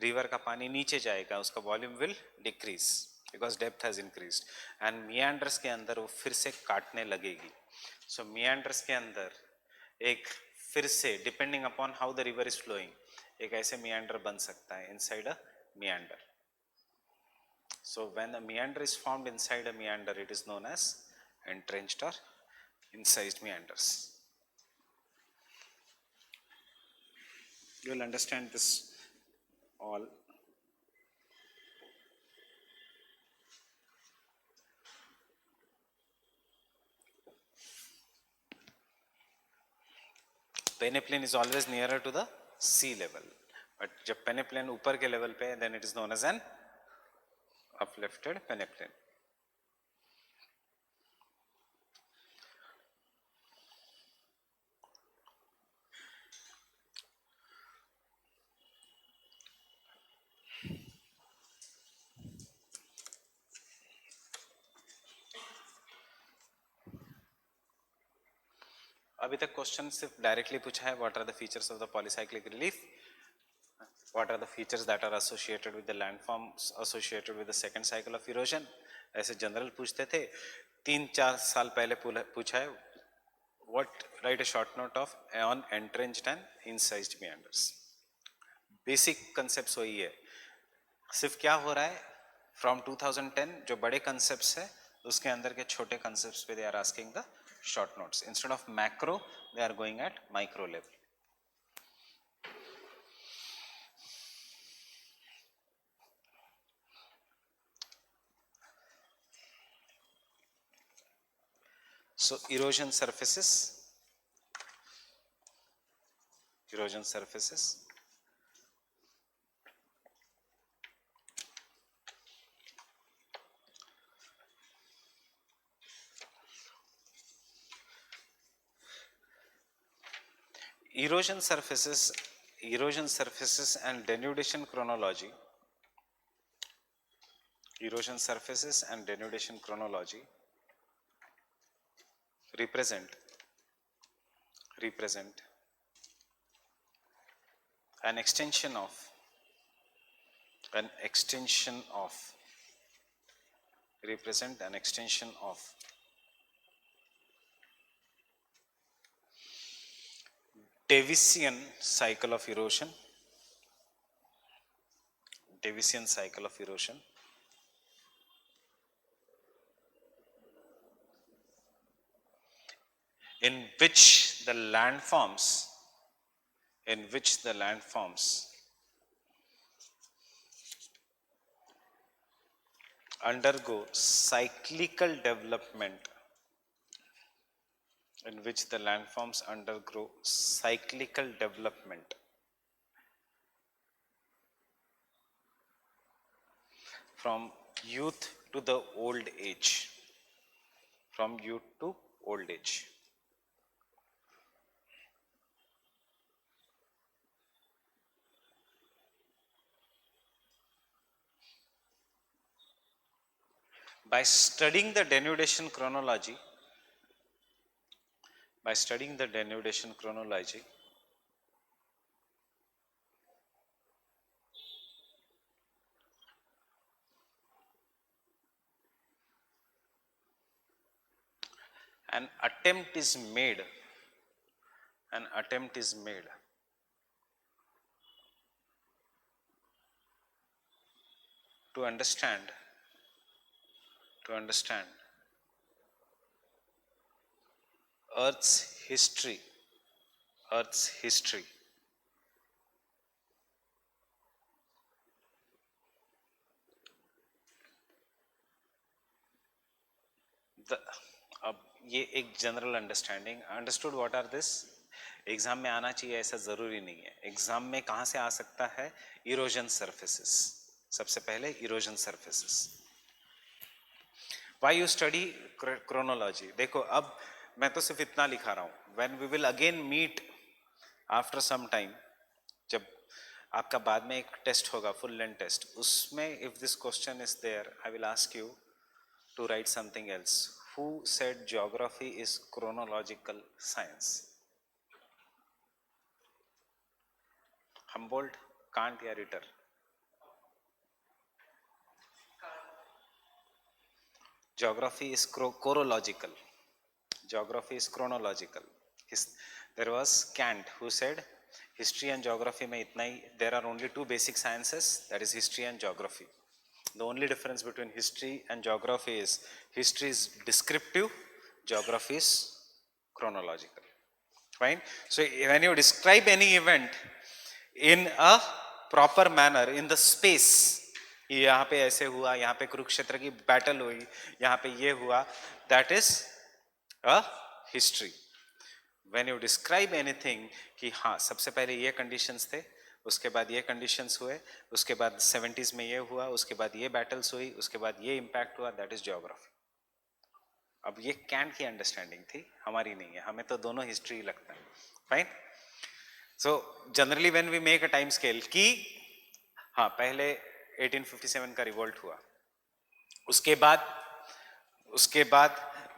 River का पानी नीचे जाएगा, उसका volume will decrease because depth has increased. And meanders के अंदर वो फिर से काटने लगेगी. So meanders के अंदर एक फिर से depending upon how the river is flowing एक ऐसे meander बन सकता है inside a meander. So when a meander is formed inside a meander, it is known as entrenched or incised meanders. You will understand this all. Peneplain is always nearer to the sea level, but जब peneplain ऊपर के level पे है, then it is known as an uplifted peneplain. अभी तक question सिर्फ directly पूछा है what are the features of the polycyclic relief, what are the features that are associated with the landforms associated with the second cycle of erosion. ऐसे general पूछते थे. 3-4 साल पहले पूछा है what write a short note of on entrenched and incised meanders. Basic concepts वही है. सिर्फ क्या हो रहा है फ्रॉम 2010 जो बड़े कंसेप्ट्स है उसके अंदर के छोटे कंसेप्ट्स पे they are asking the short notes. Instead of macro, they are going at micro level. So erosion surfaces. Erosion surfaces. Erosion surfaces and denudation chronology. Erosion surfaces and denudation chronology represent an extension of represent an extension of Davisian cycle of erosion. Davisian cycle of erosion in which the landforms undergo cyclical development from youth to the old age. By studying the denudation chronology, an attempt is made to understand Earth's history the ये एक general understanding. Understood what are this? Exam में आना चाहिए ऐसा जरूरी नहीं है। Exam में कहां से आ सकता है? इरोजन सरफेसेस, सबसे पहले erosion surfaces. Why you study chronology? देखो अब मैं तो सिर्फ इतना लिखा रहा हूं, when we will again meet after some time, जब आपका बाद में एक टेस्ट होगा, फुल लेंथ टेस्ट, उसमें if this question is there, I will ask you to write something else. Who said geography is chronological science? Humboldt, Kant या Ritter? Geography is chronological. Geography is chronological. There was Kant who said history and geography में इतना ही, there are only two basic sciences, that is history and geography. The only difference between history and geography is history is descriptive, geography is chronological. Fine. So when you describe any event in a proper manner in the space, यहाँ पे ऐसे हुआ, यहाँ पे कुरुक्षेत्र की battle हुई, यहाँ पे ये हुआ, that is a history. When you describe anything कि हाँ सबसे पहले ये conditions थे, उसके बाद ये कंडीशंस हुए, उसके बाद 70s में ये हुआ, उसके बाद ये बैटल्स हुई, उसके बाद ये इम्पैक्ट हुआ, दैट इज ज्योग्राफी। अब ये कैंट की अंडरस्टैंडिंग थी, हमारी नहीं है, हमें तो दोनों हिस्ट्री लगता है। Fine. So generally when we make a time scale कि हाँ पहले 1857 का रिवोल्ट हुआ, उसके बाद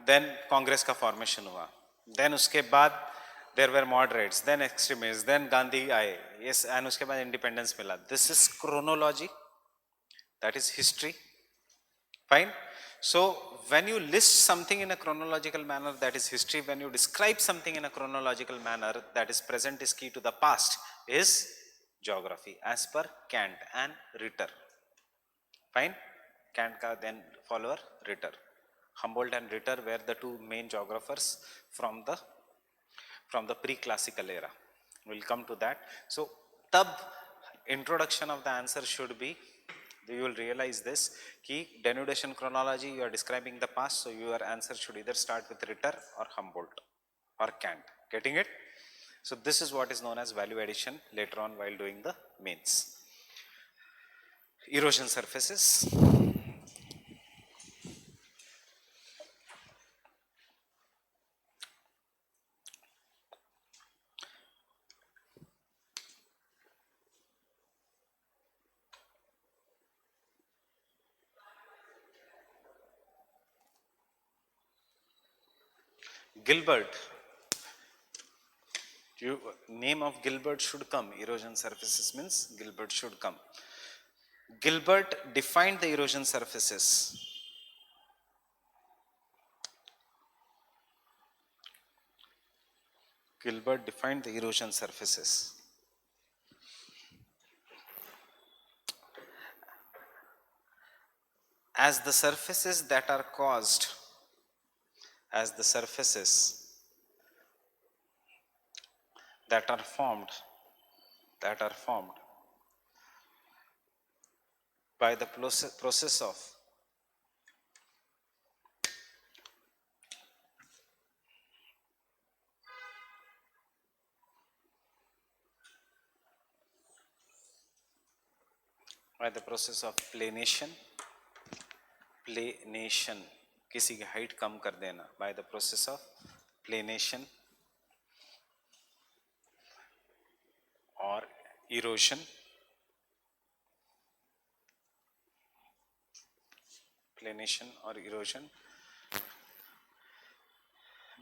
देन कांग्रेस का फॉर्मेशन हुआ, देन उसके बाद there were moderates, then extremists, then Gandhi आए, yes, and उसके बाद इंडिपेंडेंस मिला। This is chronology, that is history. Fine. So when you list something in a chronological manner, that is history. When you describe something in a chronological manner, that is present is key to the past, is geography, as per Kant and Ritter. Fine. Kant का then follower Ritter. Humboldt and Ritter were the two main geographers from the pre-classical era. We'll come to that. So tab introduction of the answer should be, you will realize this, ki denudation chronology, you are describing the past, so your answer should either start with Ritter or Humboldt or Kant. Getting it? So this is what is known as value addition later on while doing the mains. Erosion surfaces. Gilbert, name of Gilbert should come. Erosion surfaces means Gilbert should come. Gilbert defined the erosion surfaces. Gilbert defined the erosion surfaces as the surfaces that are caused, as the surfaces that are formed by the process of planation, किसी की height कम कर देना, by the process of planation or erosion,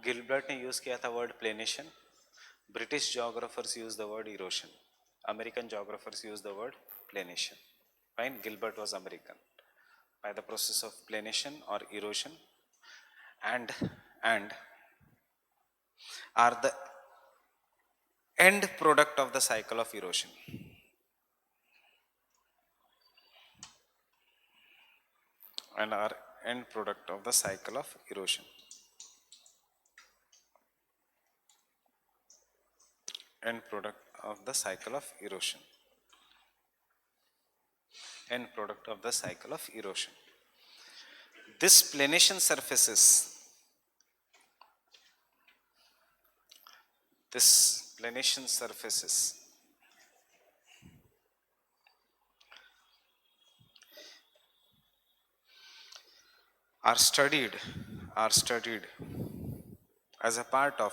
Gilbert ने use किया था word planation, British geographers use the word erosion, American geographers use the word planation. Fine. Gilbert was American. By the process of planation or erosion, and are the end product of the cycle of erosion. And are end product of the cycle of erosion. End product of the cycle of erosion. End product of the cycle of erosion. This planation surfaces, This planation surfaces are studied as a part of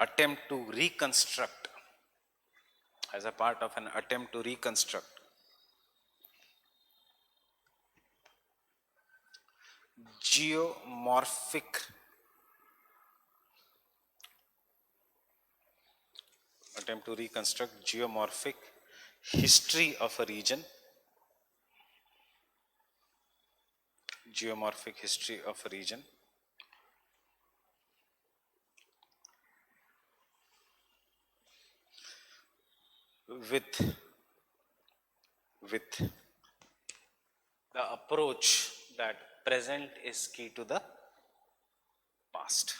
attempt to reconstruct as a part of an attempt to reconstruct geomorphic history of a region, geomorphic history of a region with the approach that present is key to the past,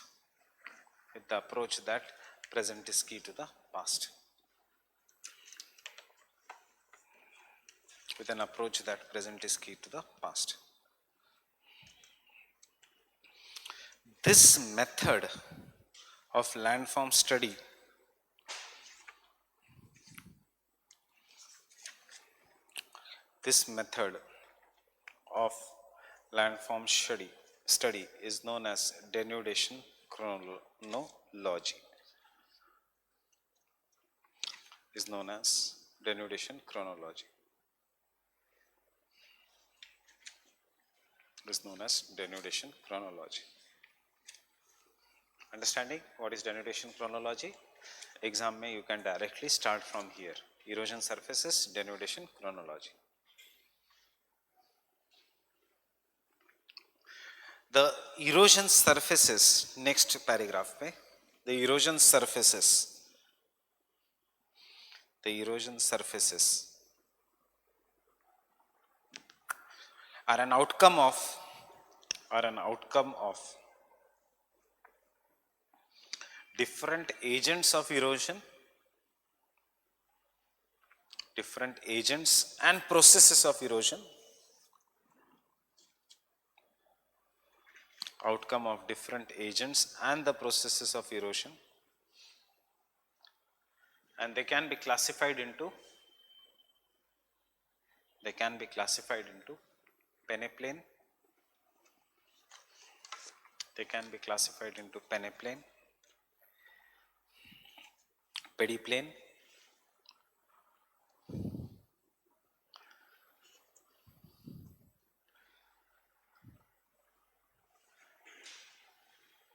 with the approach that present is key to the past, with an approach that present is key to the past. This method of landform study is known as denudation chronology. Is known as denudation chronology. Is known as denudation chronology. Understanding what is denudation chronology? Exam mein you can directly start from here. Erosion surfaces, denudation chronology. The erosion surfaces, next paragraph pe, the erosion surfaces are an outcome of different agents of erosion, different agents and processes of erosion, outcome of different agents and the processes of erosion, and they can be classified into peneplain, peneplain,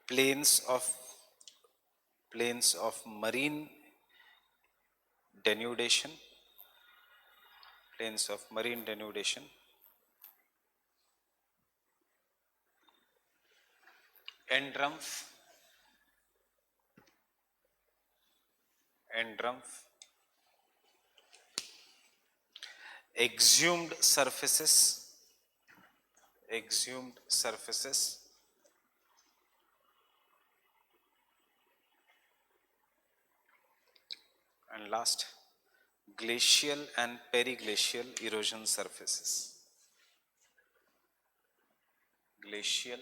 plains of marine denudation, end rumph, exhumed surfaces, and last, glacial and periglacial erosion surfaces. Glacial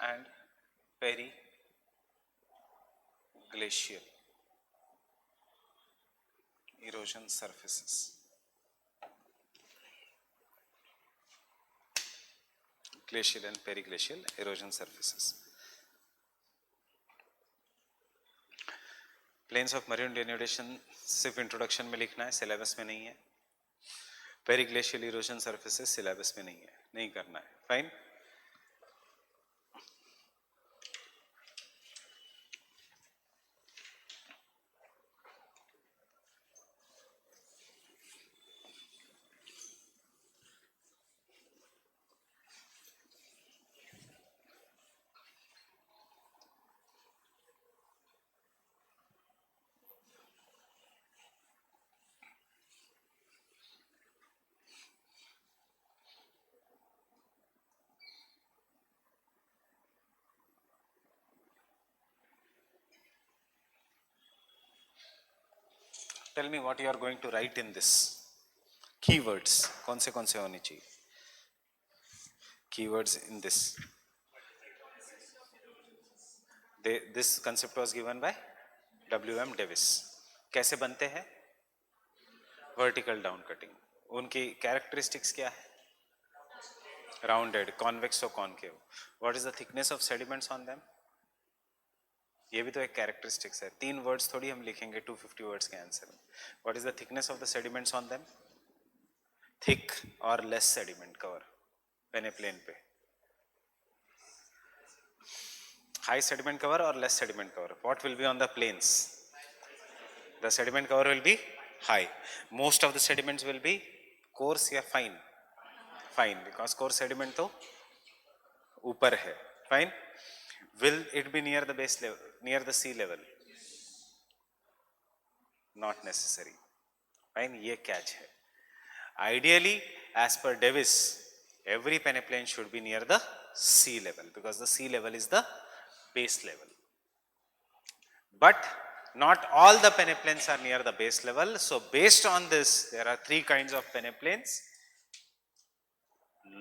and periglacial erosion surfaces. Glacial and periglacial erosion surfaces. Plains of marine denudation सिर्फ introduction में लिखना है, syllabus में नहीं है. पेरिग्लेशियल erosion surfaces syllabus में नहीं करना है. Fine. Tell me what you are going to write in this. Keywords कौन से होने चाहिए? keywords in this. This concept was given by W.M. Davis. कैसे बनते हैं? Vertical down cutting. उनकी characteristics क्या है? Rounded, convex or concave. What is the thickness of sediments on them? ये भी तो एक characteristics है. 3 words थोड़ी हम लिखेंगे 250 words के आंसर में. What is the thickness of the sediments on them? Thick or less sediment cover peneplain पे. High sediment cover or less sediment cover? What will be on the plains? The sediment cover will be high. Most of the sediments will be coarse या fine. Fine, because coarse sediment तो ऊपर है. Fine. Will it be near the base level, near the sea level? Not necessary. Fine. ये catch है. Ideally, as per Davis, every peneplain should be near the sea level, because the sea level is the base level. But not all the peneplains are near the base level. So based on this, there are 3 kinds of peneplains: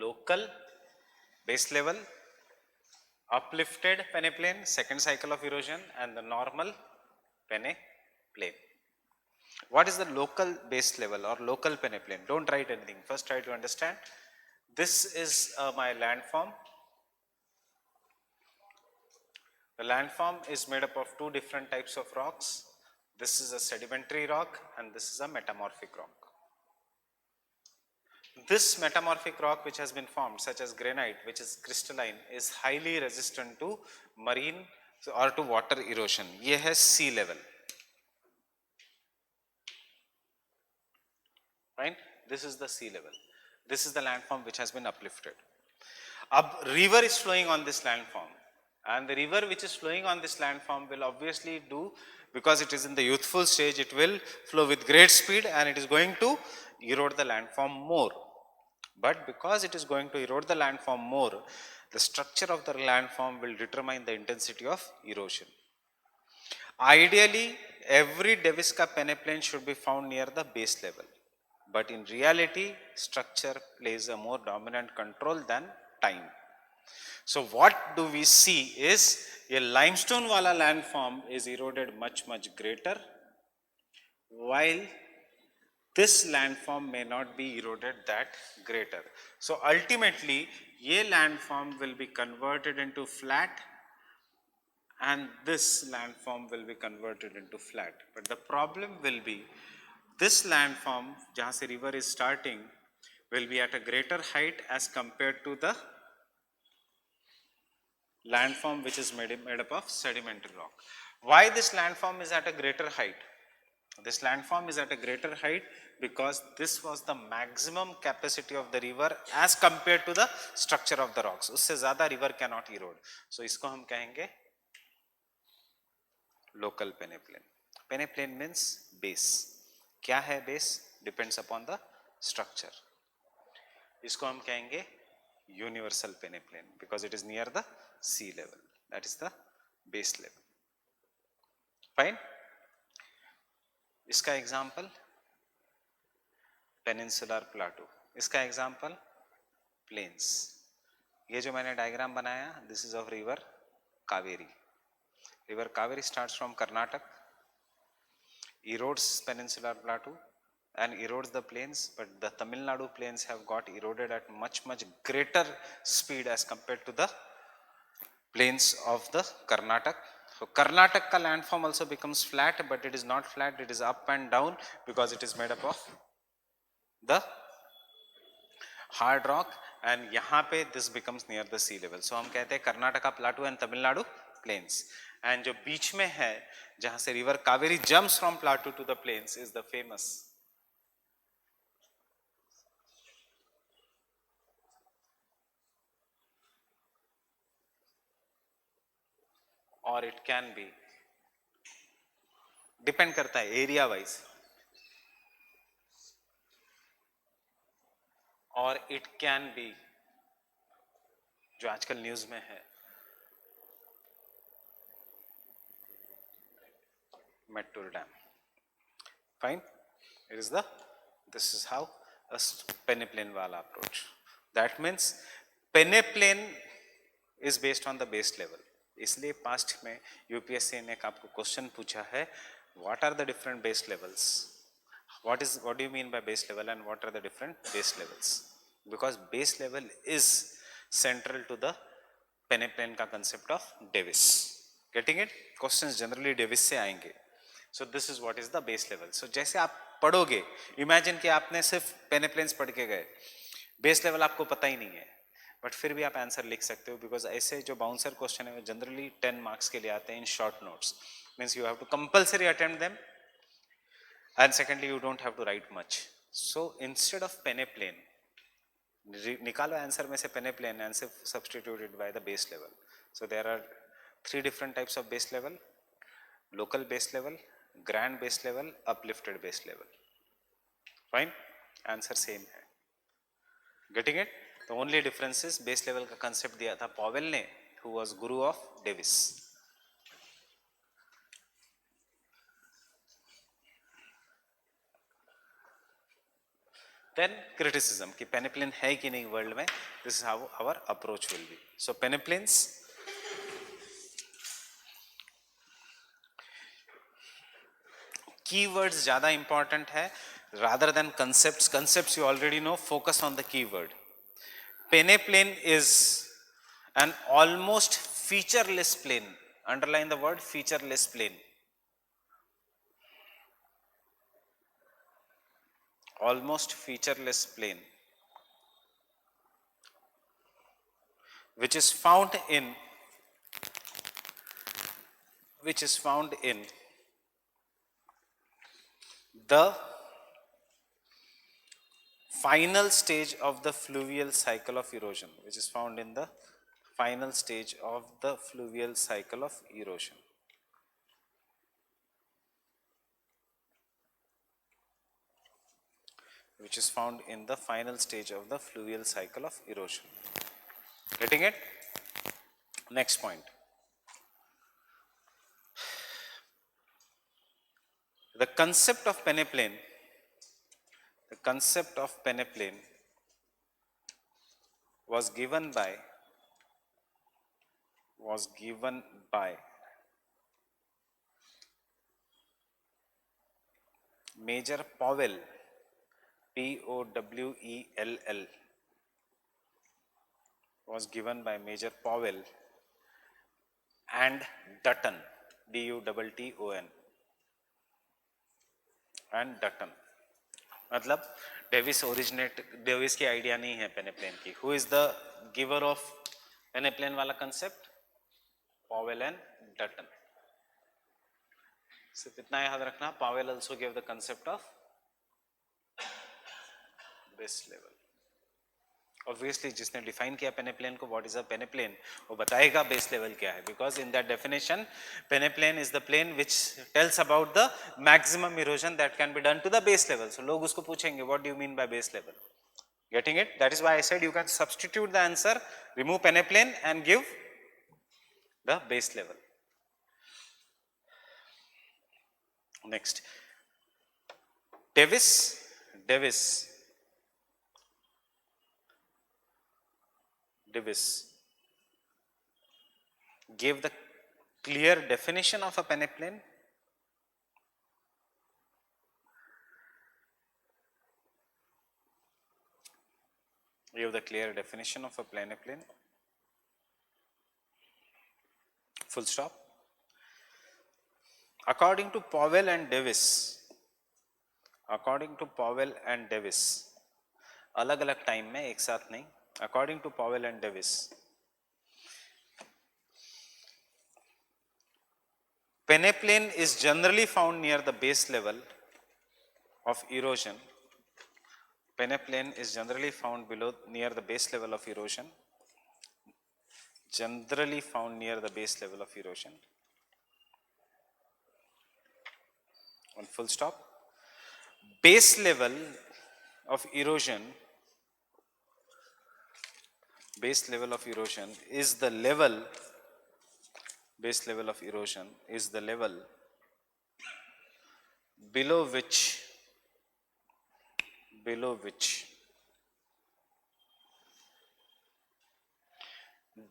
local, base level, uplifted peneplain, second cycle of erosion, and the normal peneplain. What is the local base level or local peneplain? Don't write anything. First try to understand. This is my landform. The landform is made up of 2 different types of rocks. This is a sedimentary rock and this is a metamorphic rock. This metamorphic rock which has been formed, such as granite, which is crystalline, is highly resistant to marine or to water erosion. ये है sea level. Right? This is the sea level. This is the landform which has been uplifted. A river is flowing on this landform, and the river which is flowing on this landform will obviously do, because it is in the youthful stage, it will flow with great speed and it is going to erode the landform more. But because it is going to erode the landform more, the structure of the landform will determine the intensity of erosion. Ideally, every Davis ka peneplain should be found near the base level. But in reality, structure plays a more dominant control than time. So what do we see is a limestone wala landform is eroded much greater, while this landform may not be eroded that greater. So ultimately, ye landform will be converted into flat and this landform will be converted into flat. But the problem will be, this landform, jahan se river is starting, will be at a greater height as compared to the landform which is made up of sedimentary rock. Why this landform is at a greater height? This landform is at a greater height because this was the maximum capacity of the river as compared to the structure of the rocks. Usse zyada river cannot erode. So isko hum kahenge local peneplain. Peneplain means base. क्या है base? Depends upon the structure. इसको हम कहेंगे universal peneplain because it is near the sea level. That is the base level. Fine. इसका example peninsular plateau. इसका example plains. ये जो मैंने diagram बनाया, this is of river Kaveri. River Kaveri starts from Karnataka, erodes peninsular plateau and erodes the plains, but the Tamil Nadu plains have got eroded at much greater speed as compared to the plains of the Karnataka. So Karnataka ka landform also becomes flat, but it is not flat, it is up and down because it is made up of the hard rock, and yahan pe this becomes near the sea level. So hum kehte hain Karnataka plateau and Tamil Nadu plains. And जो बीच में है जहां से river Kaveri jumps from plateau to the plains is the famous or it can be, depend करता है area wise, और it can be जो आजकल न्यूज में है Mettur Dam. Fine. This is how a peneplain wala approach. That means peneplain is based on the base level, इसलिए past में UPSC ने आपको क्वेश्चन पूछा है what are the different base levels, what do you mean by base level and what are the different base levels, because base level is central to the peneplain का concept of Davis. Getting it? Questions generally Davis से आएंगे. So this is what is the base level. So जैसे आप पढ़ोगे, imagine कि आपने सिर्फ peneplains पढ़ के गए, base level आपको पता ही नहीं है, बट फिर भी आप आंसर लिख सकते हो, बिकॉज ऐसे जो बाउंसर क्वेश्चन है वो जनरली 10 मार्क्स के लिए आते हैं in short notes, means you have to compulsory attempt them, and secondly you don't have to write much. So instead of peneplain, निकालो आंसर में से peneplain and substitute it by the base level. So there are 3 different types of base level: local base level, grand base level, uplifted base level. Fine, answer same है. Getting it? The only difference is base level का concept दिया था Powell ने, who was guru of Davis. Then criticism कि peneplain है कि नहीं world में, this is how our approach will be. So peneplains, keywords ज़्यादा important है rather than concepts. Concepts you already know, focus on the keyword. Peneplain is an almost featureless plane. Underline the word featureless plane. Almost featureless plane, which is found in the final stage of the fluvial cycle of erosion, which is found in the final stage of the fluvial cycle of erosion. Which is found in the final stage of the fluvial cycle of erosion. Getting it? Next point. The concept of peneplain, was given by Major Powell, Powell, was given by Major Powell and Dutton, Dutton, and Dutton. मतलब Davis की idea नहीं है peneplain की. Who is the giver of peneplain वाला concept? Powell and Dutton. सिर्फ इतना याद रखना, Powell also give the concept of base level. Obviously जिसने डिफाइन किया पेनेप्लेन को, व्हाट इज अ पेनेप्लेन, वो बताएगा बेस लेवल क्या है, because in that definition peneplain is the plain which tells about the maximum erosion that can be done to the base level. So लोग उसको पूछेंगे what do you mean by base level. Getting it? That is why I said you can substitute the answer, remove peneplain and give the base level. Next, Davis gave the clear definition of a peneplain. Give the clear definition of a peneplain. Full stop. According to Powell and Davis, अलग अलग time में, एक साथ नहीं. According to Powell and Davis, peneplain is generally found near the base level of erosion. Peneplain is generally found near the base level of erosion. Generally found near the base level of erosion. On full stop. Base level of erosion is the level. Base level of erosion is the level below which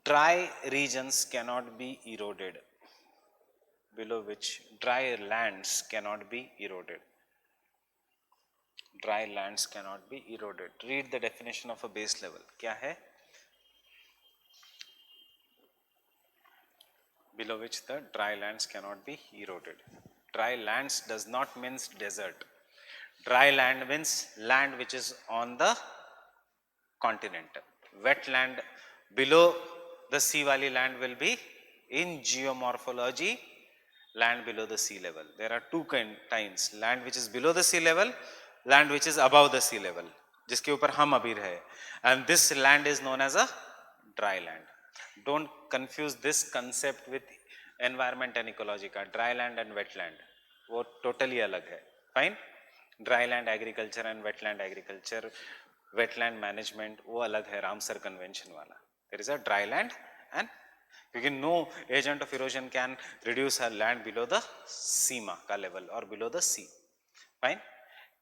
Dry regions cannot be eroded, below which dry lands cannot be eroded. Dry lands cannot be eroded. Read the definition of a base level. क्या है? Below which the dry lands cannot be eroded. Dry lands does not means desert. Dry land means land which is on the continent. Wet land below the sea valley land will be in geomorphology land below the sea level. There are two kinds, land which is below the sea level, land which is above the sea level, जिसके ऊपर हम अभी रहे. And this land is known as a dry land. Don't confuse this concept with environment and ecology का. Dry land and wetland वो totally अलग है. Fine. Dry land agriculture and wetland agriculture, wetland management वो अलग है Ramsar convention वाला. There is a dry land and क्योंकि no agent of erosion can reduce a land below the सीमा का level or below the sea. Fine.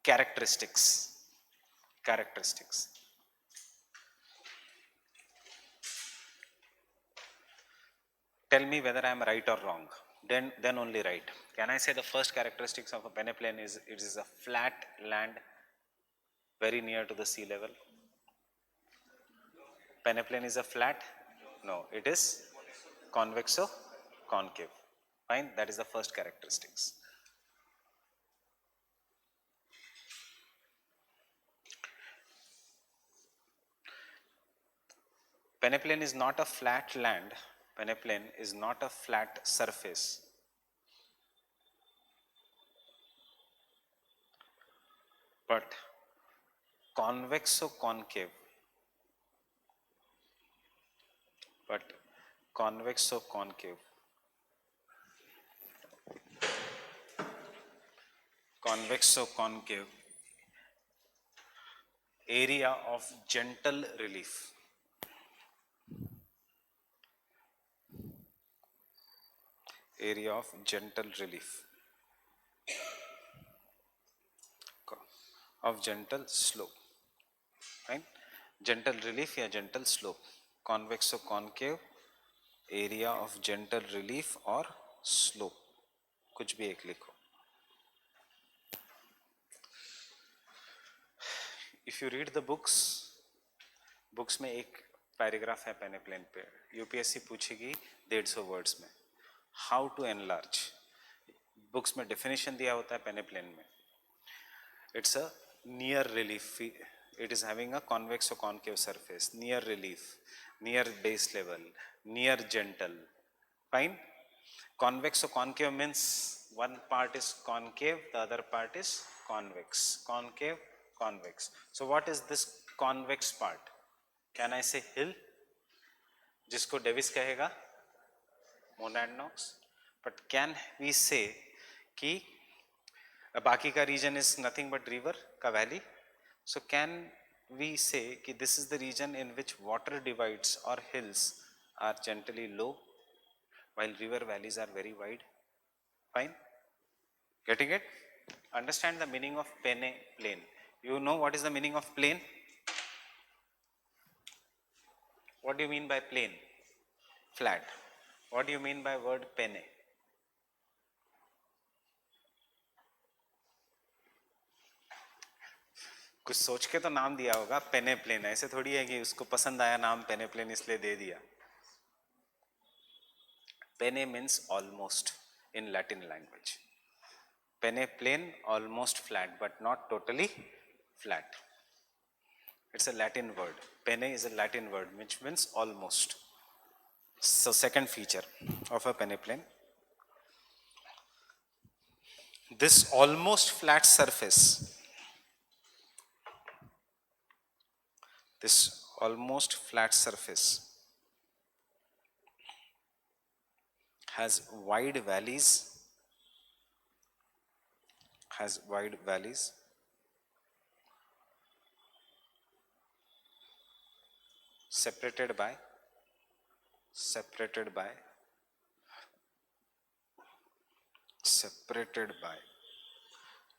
Characteristics. Tell me whether I am right or wrong. Then only right. Can I say the first characteristics of a peneplain is it is a flat land very near to the sea level? Peneplain is a flat? No, it is convexo-concave. Fine, that is the first characteristics. Peneplain is not a flat land. Peneplain is not a flat surface. But convexo-concave. Convexo-concave area of gentle relief. Area of gentle relief. Of gentle slope. Right? Gentle relief या gentle slope. Convexo-concave area of gentle relief or slope. कुछ भी एक लिखो. If you read the books में एक paragraph है पेनेप्लेन पे. UPSC पूछेगी 150 words में. How to enlarge. बुक्स में डेफिनेशन दिया होता है पेनेप्लेन में. It's a near relief. It is having a convex or concave surface. Near relief, near base level, near gentle. Fine. Convex or concave means one part is concave, the other part is convex. Concave, convex. So what is this convex part? Can I say hill? जिसको Davis कहेगा Monadnocks. But can we say कि बाकी का region is nothing but river का valley? So can we say कि this is the region in which water divides or hills are gently low while river valleys are very wide? Fine? Getting it? Understand the meaning of peneplain. You know what is the meaning of plain? What do you mean by plain? Flat. What do you mean by word pene? कुछ सोच के तो नाम दिया होगा पेनेप्लेन. ऐसे थोड़ी है कि उसको पसंद आया नाम पेनेप्लेन इसलिए दे दिया. Pene means almost in Latin language. Peneplain almost flat but not totally flat. It's a Latin word. Pene is a Latin word which means almost. So second feature of a peneplain. This almost flat surface. This almost flat surface has wide valleys, separated by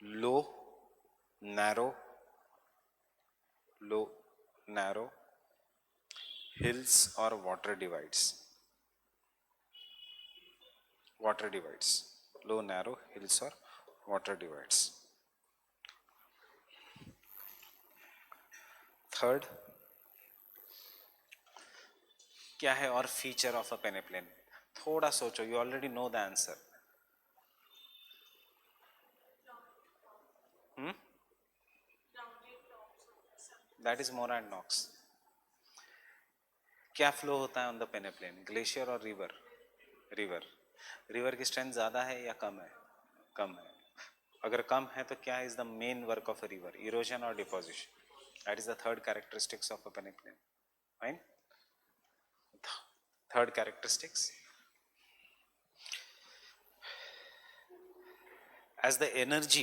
low, narrow hills or water divides. Water divides. Low, narrow, hills or water divides. Third, क्या है और feature of a पेनेप्लेन? थोड़ा सोचो, you already know the answer. That is मोरा and Knox. क्या flow होता है on the पेनेप्लेन? Glacier और रिवर? रिवर. रिवर की स्ट्रेंथ ज़्यादा है या कम है? कम है. अगर कम है तो क्या is the main work of a river? Erosion और deposition. That is the third characteristics of a peneplain. Fine. Third characteristics, as the energy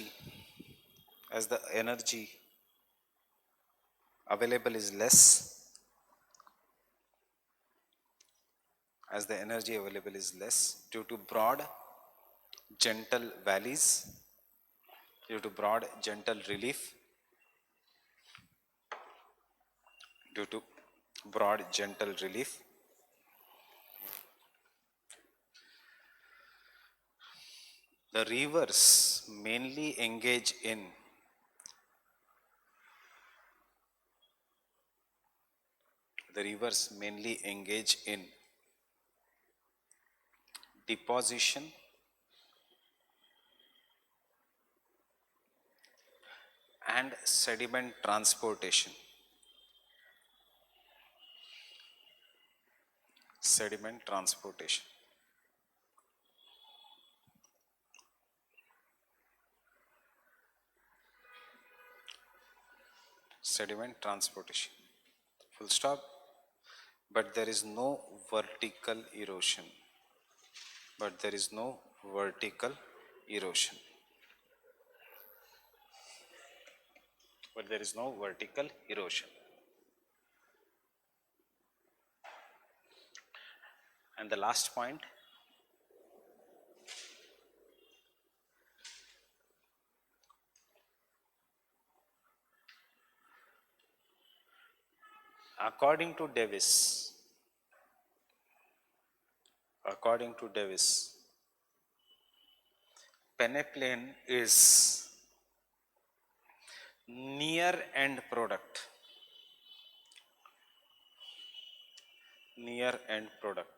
available is less, as the energy available is less due to broad gentle valleys, due to broad gentle relief, due to broad gentle relief, the rivers mainly engage in deposition and sediment transportation. Sediment transportation. Sediment transportation. Full stop. But there is no vertical erosion. But there is no vertical erosion. But there is no vertical erosion. And the last point, according to Davis, peneplain is near end product. Near end product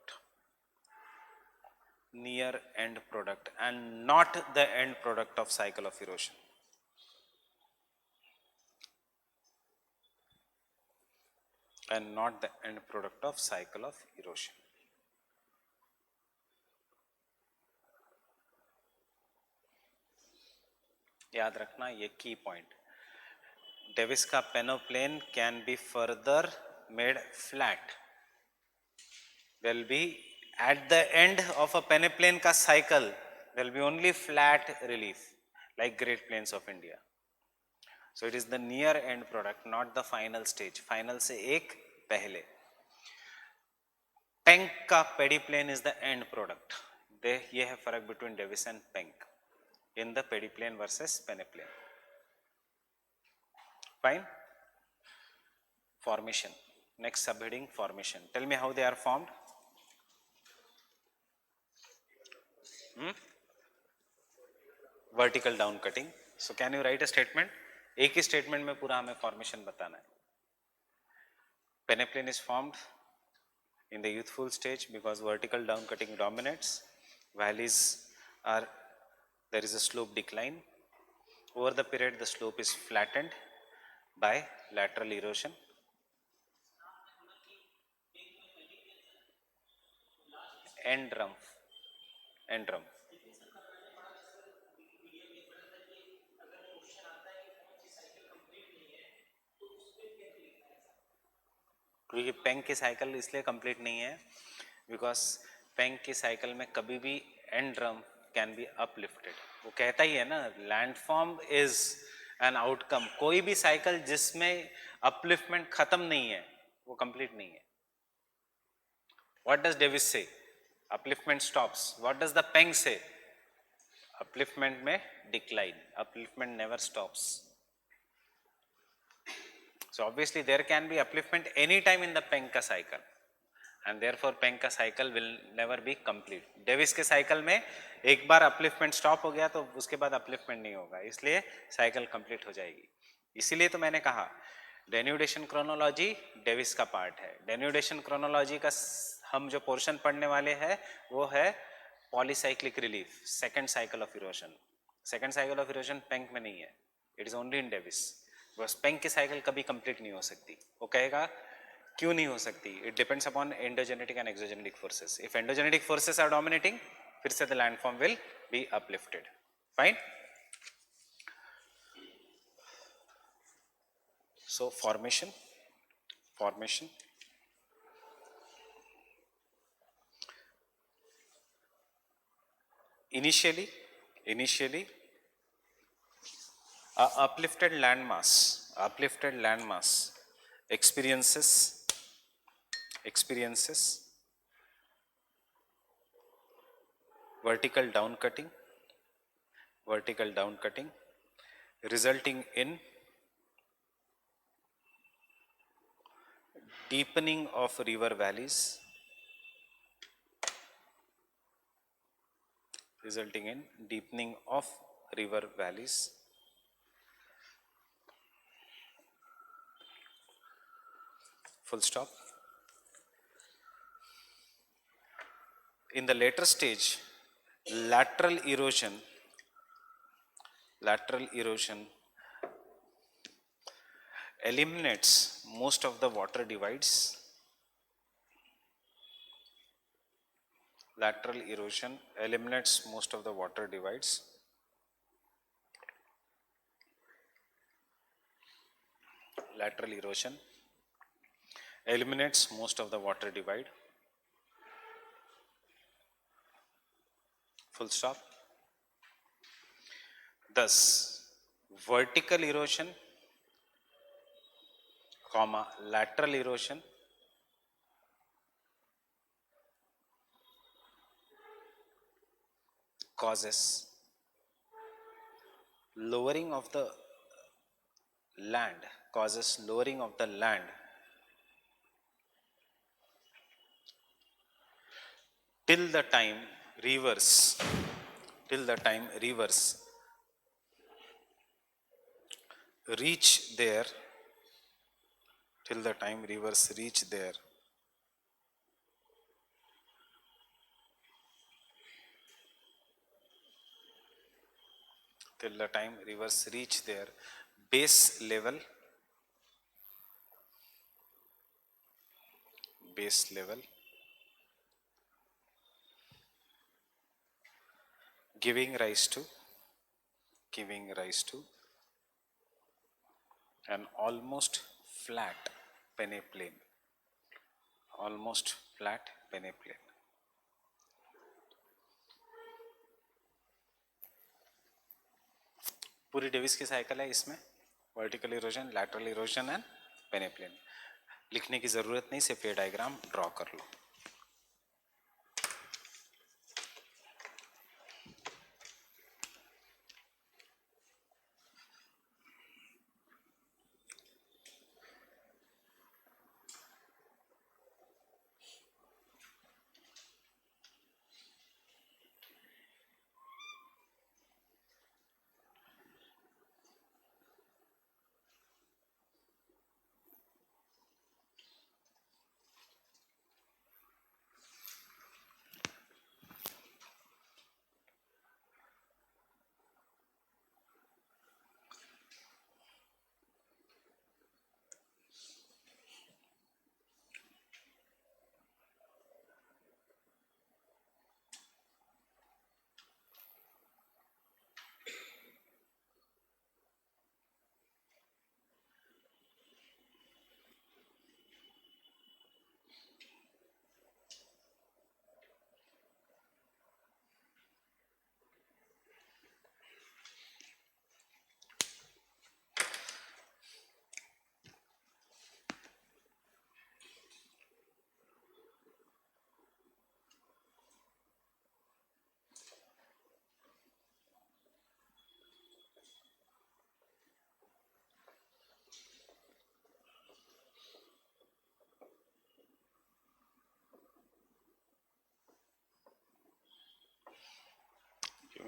and not the end product of cycle of erosion. And not the end product of cycle of erosion. याद रखना ये की point. Davis का peneplain can be further made flat. There will be at the end of a peneplain ka cycle there will be only flat relief like Great Plains of India. So it is the near end product, not the final stage. Final से एक पहले. Penk का पेडिप्लेन is the end product. ये है फर्क between Davis and Penk in the पेडिप्लेन versus peneplain. Fine. Formation. Next subheading, formation. Tell me how they are formed. Vertical down cutting. So can you write a statement? एक ही statement में पूरा हमें formation बताना है. Peneplain is formed in the youthful stage because vertical down cutting dominates. Valleys are, there is a slope decline. Over the period the slope is flattened by lateral erosion. End drum. क्योंकि Penck की cycle इसलिए complete नहीं है because Penck की cycle में कभी भी and drum can be uplifted. वो कहता ही है ना, लैंडफॉर्म इज एन आउटकम. कोई भी साइकिल जिसमें अपलिफ्टमेंट खत्म नहीं है वो कंप्लीट नहीं है. व्हाट डज डेविस से? Upliftment stops. What does the Penck से? अपलिफ्टमेंट में decline. Upliftment never stops. So obviously there can be upliftment any time in the Penck cycle, and therefore Penck cycle will never be complete. Davis के cycle में एक बार upliftment stop हो गया तो उसके बाद अपलिफ्टमेंट नहीं होगा, इसलिए साइकिल कंप्लीट हो जाएगी. इसीलिए तो मैंने कहा डेन्यूडेशन क्रोनोलॉजी डेविस का पार्ट है. डेन्यूडेशन क्रोनोलॉजी का हम जो पोर्शन पढ़ने वाले हैं वो है polycyclic relief, second cycle of erosion. Second cycle of erosion Penck में नहीं है, it is only in Davis. बस पेंक की साइकिल कभी कंप्लीट नहीं हो सकती. वो कहेगा क्यों नहीं हो सकती? It depends upon endogenetic and exogenetic forces. If endogenetic forces are dominating, फिर से the landform will be uplifted. Fine. So formation initially a uplifted landmass experiences vertical down cutting resulting in deepening of river valleys, full stop. In the later stage, lateral erosion eliminates most of the water divides. Lateral erosion eliminates most of the water divides. Lateral erosion eliminates most of the water divide. Full stop. Thus, vertical erosion, lateral erosion causes lowering of the land, till the time rivers reach there, till the time rivers reach there base level giving rise to an almost flat peneplain. पूरी Davis की cycle है, इसमें vertical erosion, lateral erosion and peneplain. लिखने की जरूरत नहीं, सिर्फ ये डायग्राम ड्रॉ कर लो.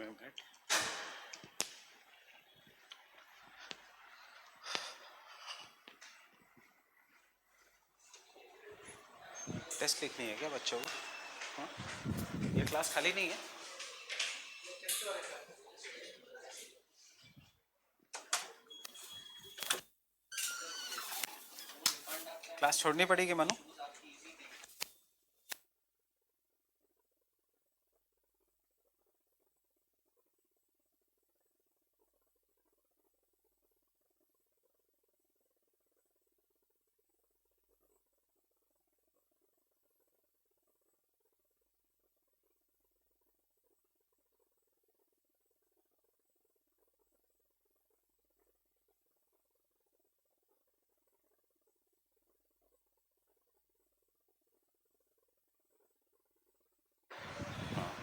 me a minute. टेस्ट लिखनी है क्या बच्चों को? हाँ? ये क्लास खाली नहीं है? क्लास छोड़नी पड़ेगी मनु?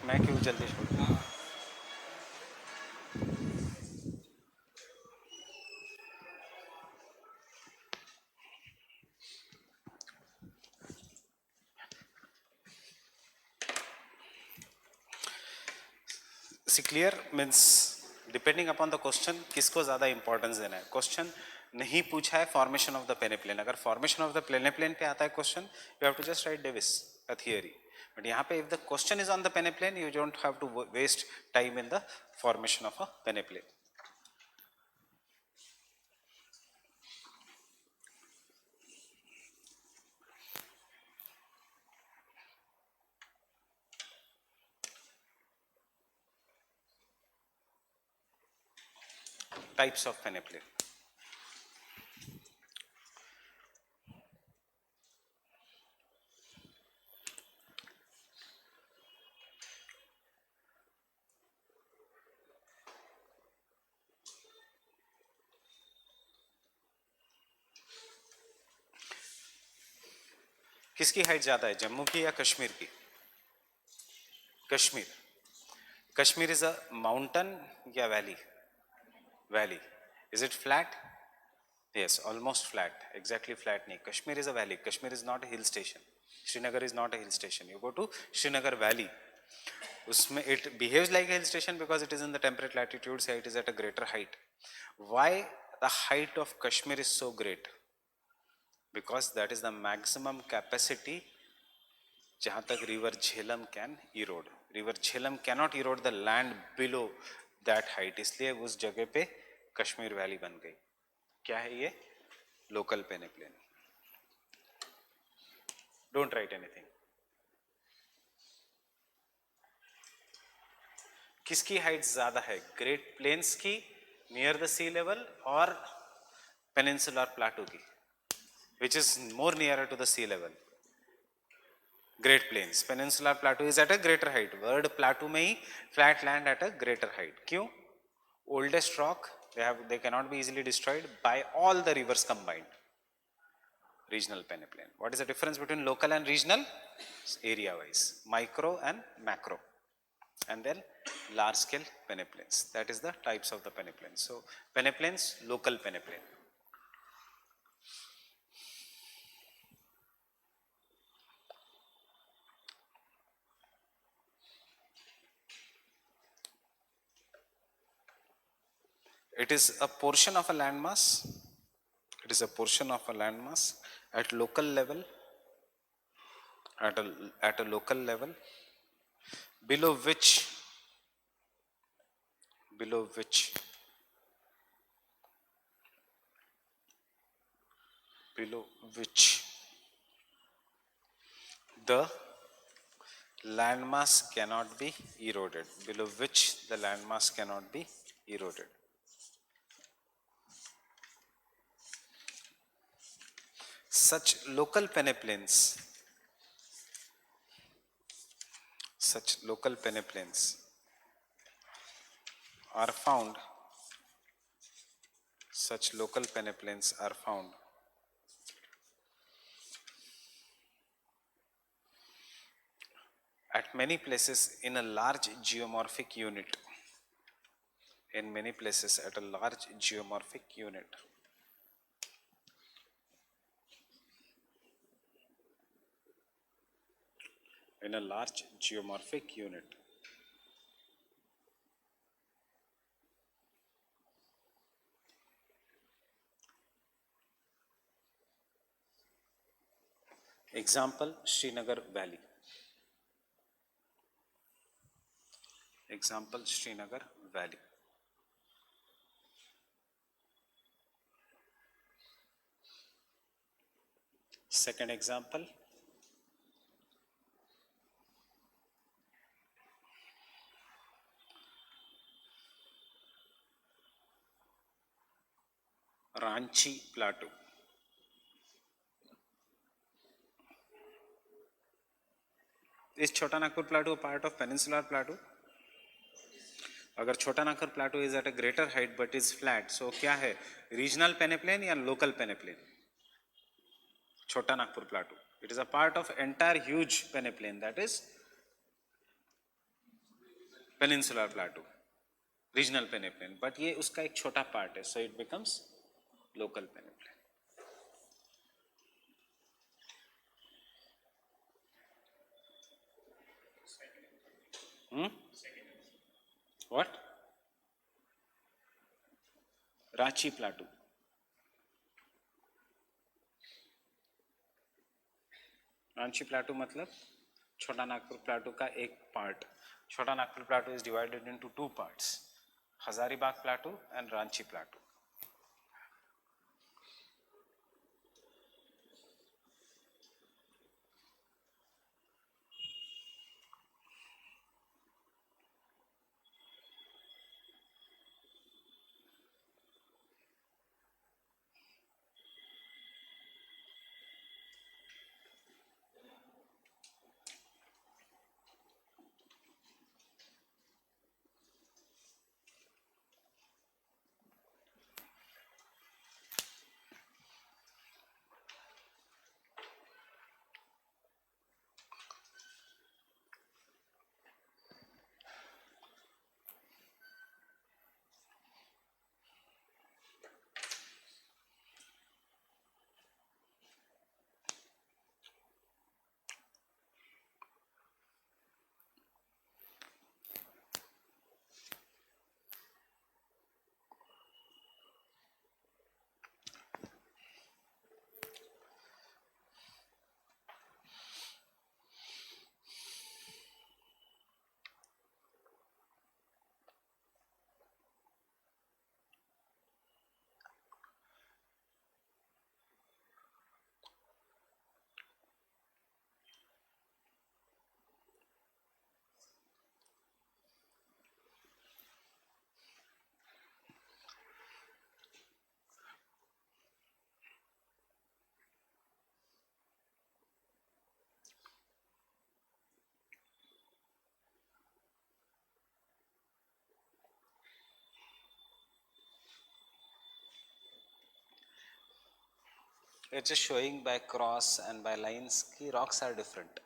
मैं क्यों जल्दी छोड़ दूँ? See clear means depending upon the question किसको ज़्यादा इंपॉर्टेंस देना है. क्वेश्चन नहीं पूछा है फॉर्मेशन ऑफ द पेनेप्लेन, अगर फॉर्मेशन ऑफ द पेनेप्लेन पे आता है question, you have to just write Davis a theory. But यहाँ पे if the question is on the peneplain, you don't have to waste time in the formation of a peneplain. Types of peneplain. किसकी height ज्यादा है, जम्मू की या कश्मीर की? Kashmir. Kashmir is a mountain या valley? Valley. Is it flat? Yes, almost flat. Exactly flat nahi. Kashmir is a valley. Kashmir is not a hill station. Srinagar is not a hill station. You go to Srinagar Valley. उसमें it behaves like a hill station because it is in the temperate latitudes. It is at a greater height. Why the height of Kashmir is so great? Because that is the maximum capacity जहाँ तक river Jhelum can erode. River Jhelum cannot erode the land below that height. इसलिए उस जगह पे Kashmir valley बन गई. क्या है ये? Local peneplain. Don't write anything. किसकी हाइट ज्यादा है, ग्रेट प्लेन्स की नियर द सी लेवल और पेनिनसुलर प्लाटू की? Which is more near to the sea level? Great plains. Peninsular plateau is at a greater height. Word plateau में ही flat land at a greater height. क्यों? Oldest rock, they cannot be easily destroyed by all the rivers combined. Regional peneplain. What is the difference between local and regional? Area wise, micro and macro, and then large scale peneplains. That is the types of the peneplains. So peneplains, local peneplain. It is a portion of a landmass. It is a portion of a landmass at local level, at a local level, below which below which below which the landmass cannot be eroded. Below which the landmass cannot be eroded. Such local peneplains, such local peneplains are found, such local peneplains are found at many places in a large geomorphic unit. In many places at a large geomorphic unit. In a large geomorphic unit. Example, Srinagar Valley. Example, Srinagar Valley. Second example, Ranchi Plateau. Is Chota Nagpur Plateau a part of Peninsular Plateau? अगर Chota Nagpur plateau is at a greater height but is flat, so क्या है, regional peneplain या local peneplain? Chota Nagpur plateau, it is a part of entire huge peneplain, that is peninsular plateau, regional peneplain, but ये उसका एक छोटा part है, so it becomes local peneplain. What? Ranchi plateau. Ranchi plateau मतलब Chota Nagpur plateau का एक part. Chota Nagpur plateau is divided into two parts, Hazaribagh plateau and Ranchi plateau. It's just showing by cross and by lines कि rocks are different.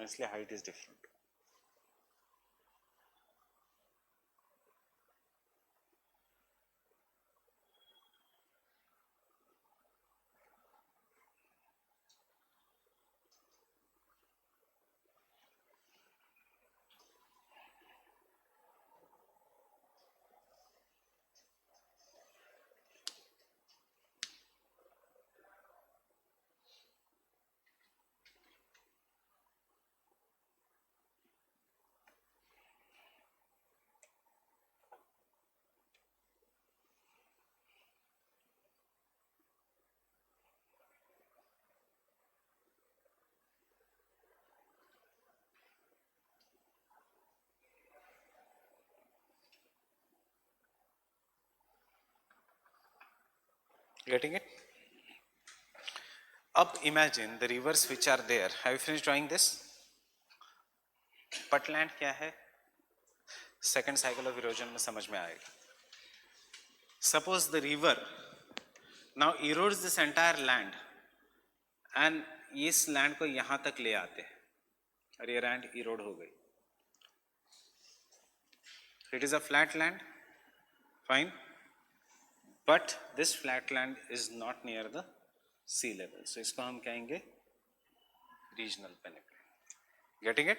इसलिए height is different. Getting it? Up imagine the rivers which are there. Have you finished drawing this? Putland क्या है? Second cycle of erosion में समझ में आएगा. Suppose the river now erodes this entire land and इस land को यहाँ तक ले आते हैं और ये land erode हो गई. It is a flat land, fine, but this flat land is not near the sea level, so इसको हम कहेंगे regional peneplain. Getting it?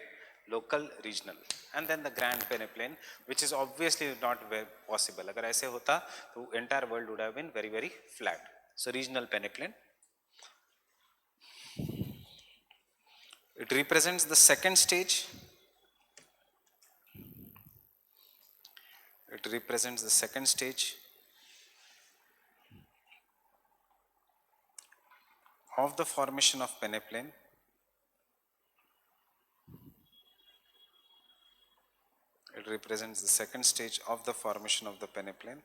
Local, regional, and then the grand peneplain, which is obviously not very possible. अगर ऐसे होता तो entire world would have been very very flat. So regional peneplain It represents the second stage. It represents the second stage of the formation of peneplain. It represents the second stage of the formation of the peneplain.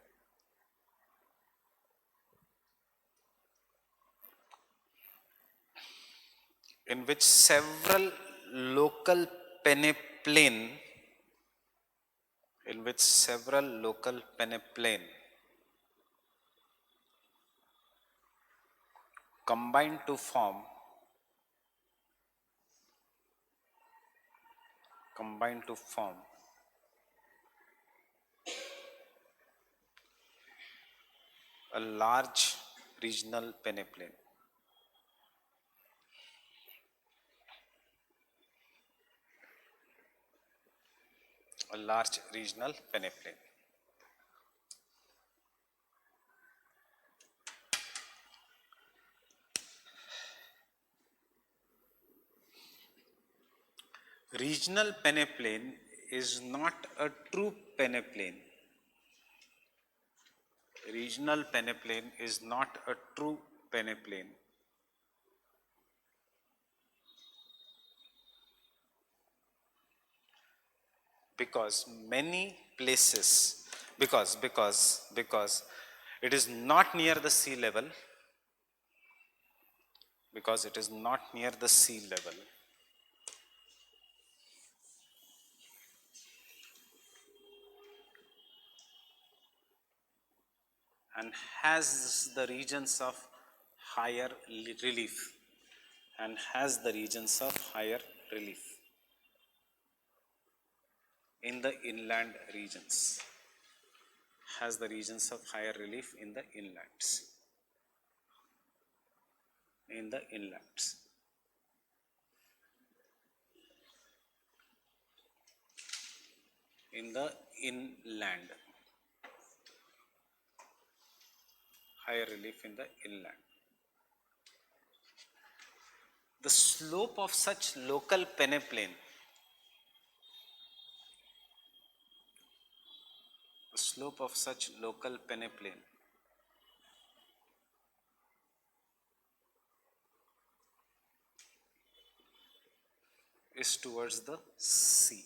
In which several local peneplain combine to form a large regional peneplain. A large regional peneplain. Regional peneplain is not a true peneplain. Regional peneplain is not a true peneplain. Because many places, because it is not near the sea level, and has the regions of higher relief, in the inland regions, has the regions of higher relief in the inlands. In the inland, higher relief in the inland. The slope of such local peneplain, is towards the sea.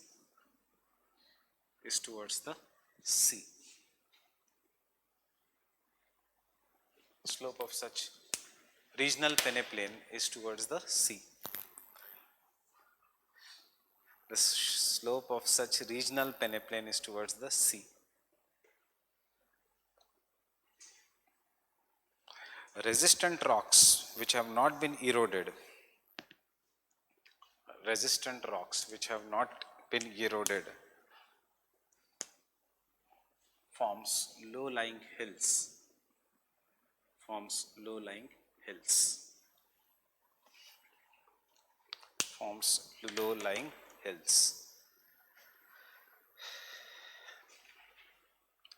Slope of such regional peneplain is towards the sea. The slope of such regional peneplain is towards the sea. Resistant rocks which have not been eroded, forms low-lying hills.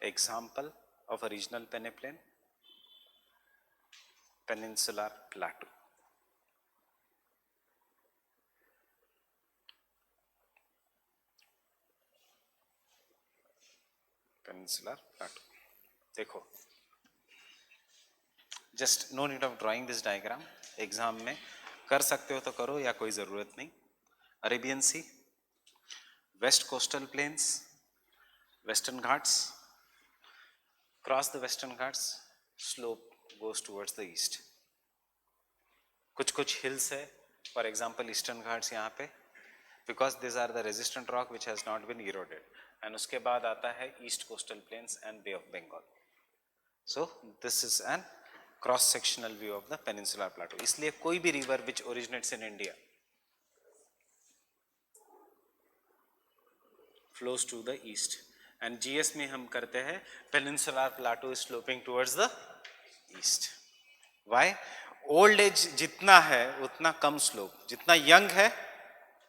Example of a regional peneplain: Peninsular Plateau. देखो, just no need of drawing this diagram. Exam में कर सकते हो तो करो या कोई जरूरत नहीं. Arabian sea, west coastal plains, Western Ghats. Cross the Western Ghats, slope goes towards the east. कुछ हिल्स है, फॉर एग्जाम्पल ईस्टर्न घाट्स यहाँ पे, because this are the resistant rock which has not been eroded. And उसके बाद आता है east coastal plains and Bay of Bengal. So this is an cross sectional view of the peninsular plateau. इसलिए कोई भी river which originates in India flows to the east. And GS में हम करते हैं peninsular plateau is sloping towards the east. Why? Old age जितना है उतना कम स्लोप, जितना यंग है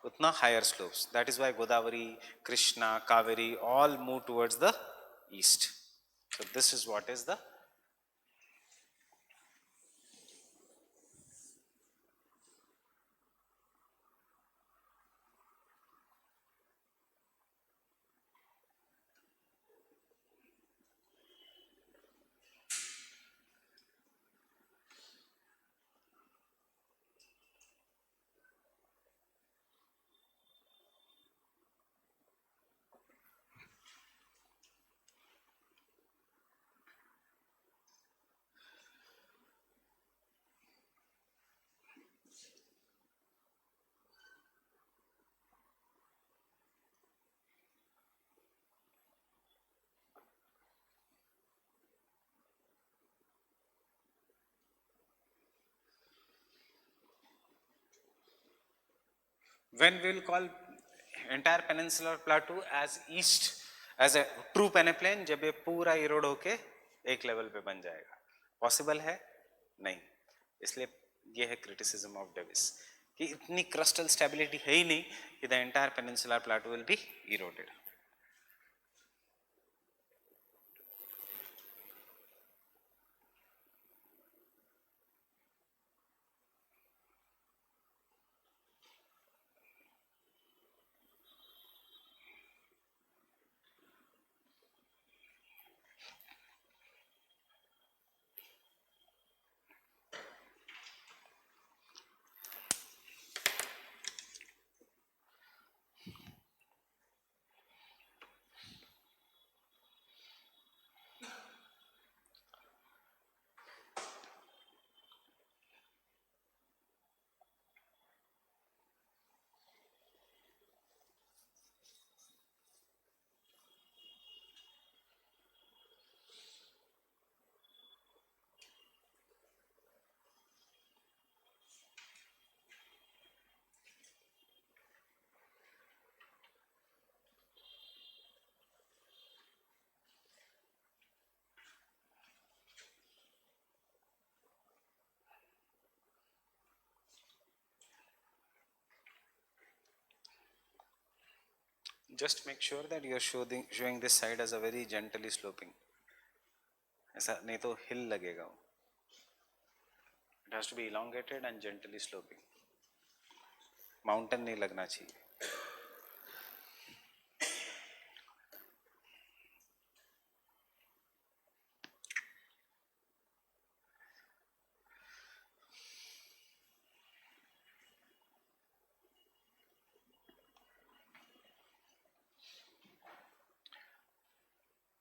उतना higher slopes. That is why Godavari, Krishna, Kaveri all move towards the east. So this is what is the When we will call entire peninsular plateau as east, as a true peneplain, जब ये पूरा इरोड होके एक level पे बन जाएगा, पॉसिबल है नहीं. इसलिए ये है क्रिटिसिज्म ऑफ डेविस कि इतनी क्रस्टल स्टेबिलिटी है ही नहीं कि the entire peninsular Plato will be eroded. Just make sure that you are showing this side as a very gently sloping. ऐसा नहीं तो हिल लगेगा वो. It has to be elongated and gently sloping. Mountain नहीं लगना चाहिए.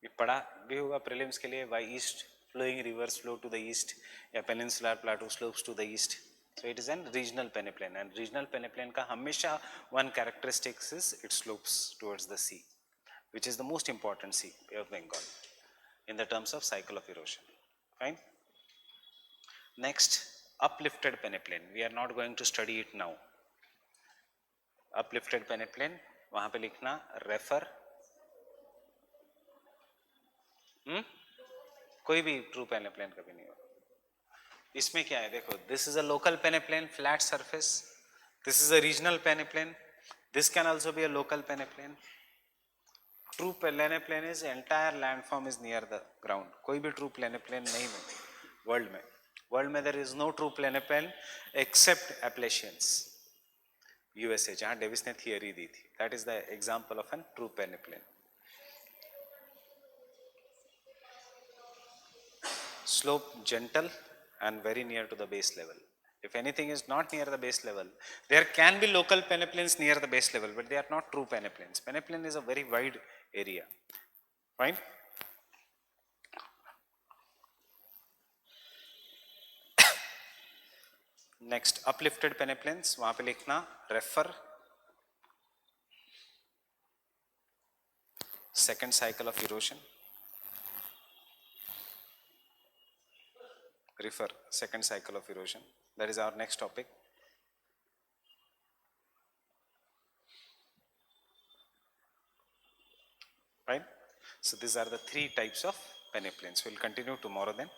ये पढ़ा भी होगा प्रीलिम्स के लिए, why east flowing rivers flow to the east, या peninsular plateau slopes to the east. So it is an regional peneplain, and regional peneplain का हमेशा one characteristics is it slopes towards the sea, which is the most important sea, Bay of Bengal, in the terms of cycle of erosion. Fine. Next, uplifted peneplain. We are not going to study it now. Uplifted peneplain, वहाँ पे लिखना refer. कोई भी true पेनेप्लेन कभी नहीं होगा. इसमें क्या है देखो, this is a local peneplain, flat surface. This is a regional peneplain. This can also be a local peneplain. True peneplain is entire landform is near the ground. कोई भी ट्रू पेनेप्लेन नहीं है वर्ल्ड में. वर्ल्ड में there is no true peneplain except Appalachians, USA, जहां Davis ने theory दी थी. That is the example of an true peneplain. Slope gentle and very near to the base level. If anything is not near the base level, there can be local peneplains near the base level, but they are not true peneplains. Peneplain is a very wide area. Fine. Next, uplifted peneplains. वहाँ पे लिखना refer second cycle of erosion. Refer second cycle of erosion. That is our next topic. Right. So these are the three types of peneplains. We'll continue tomorrow then.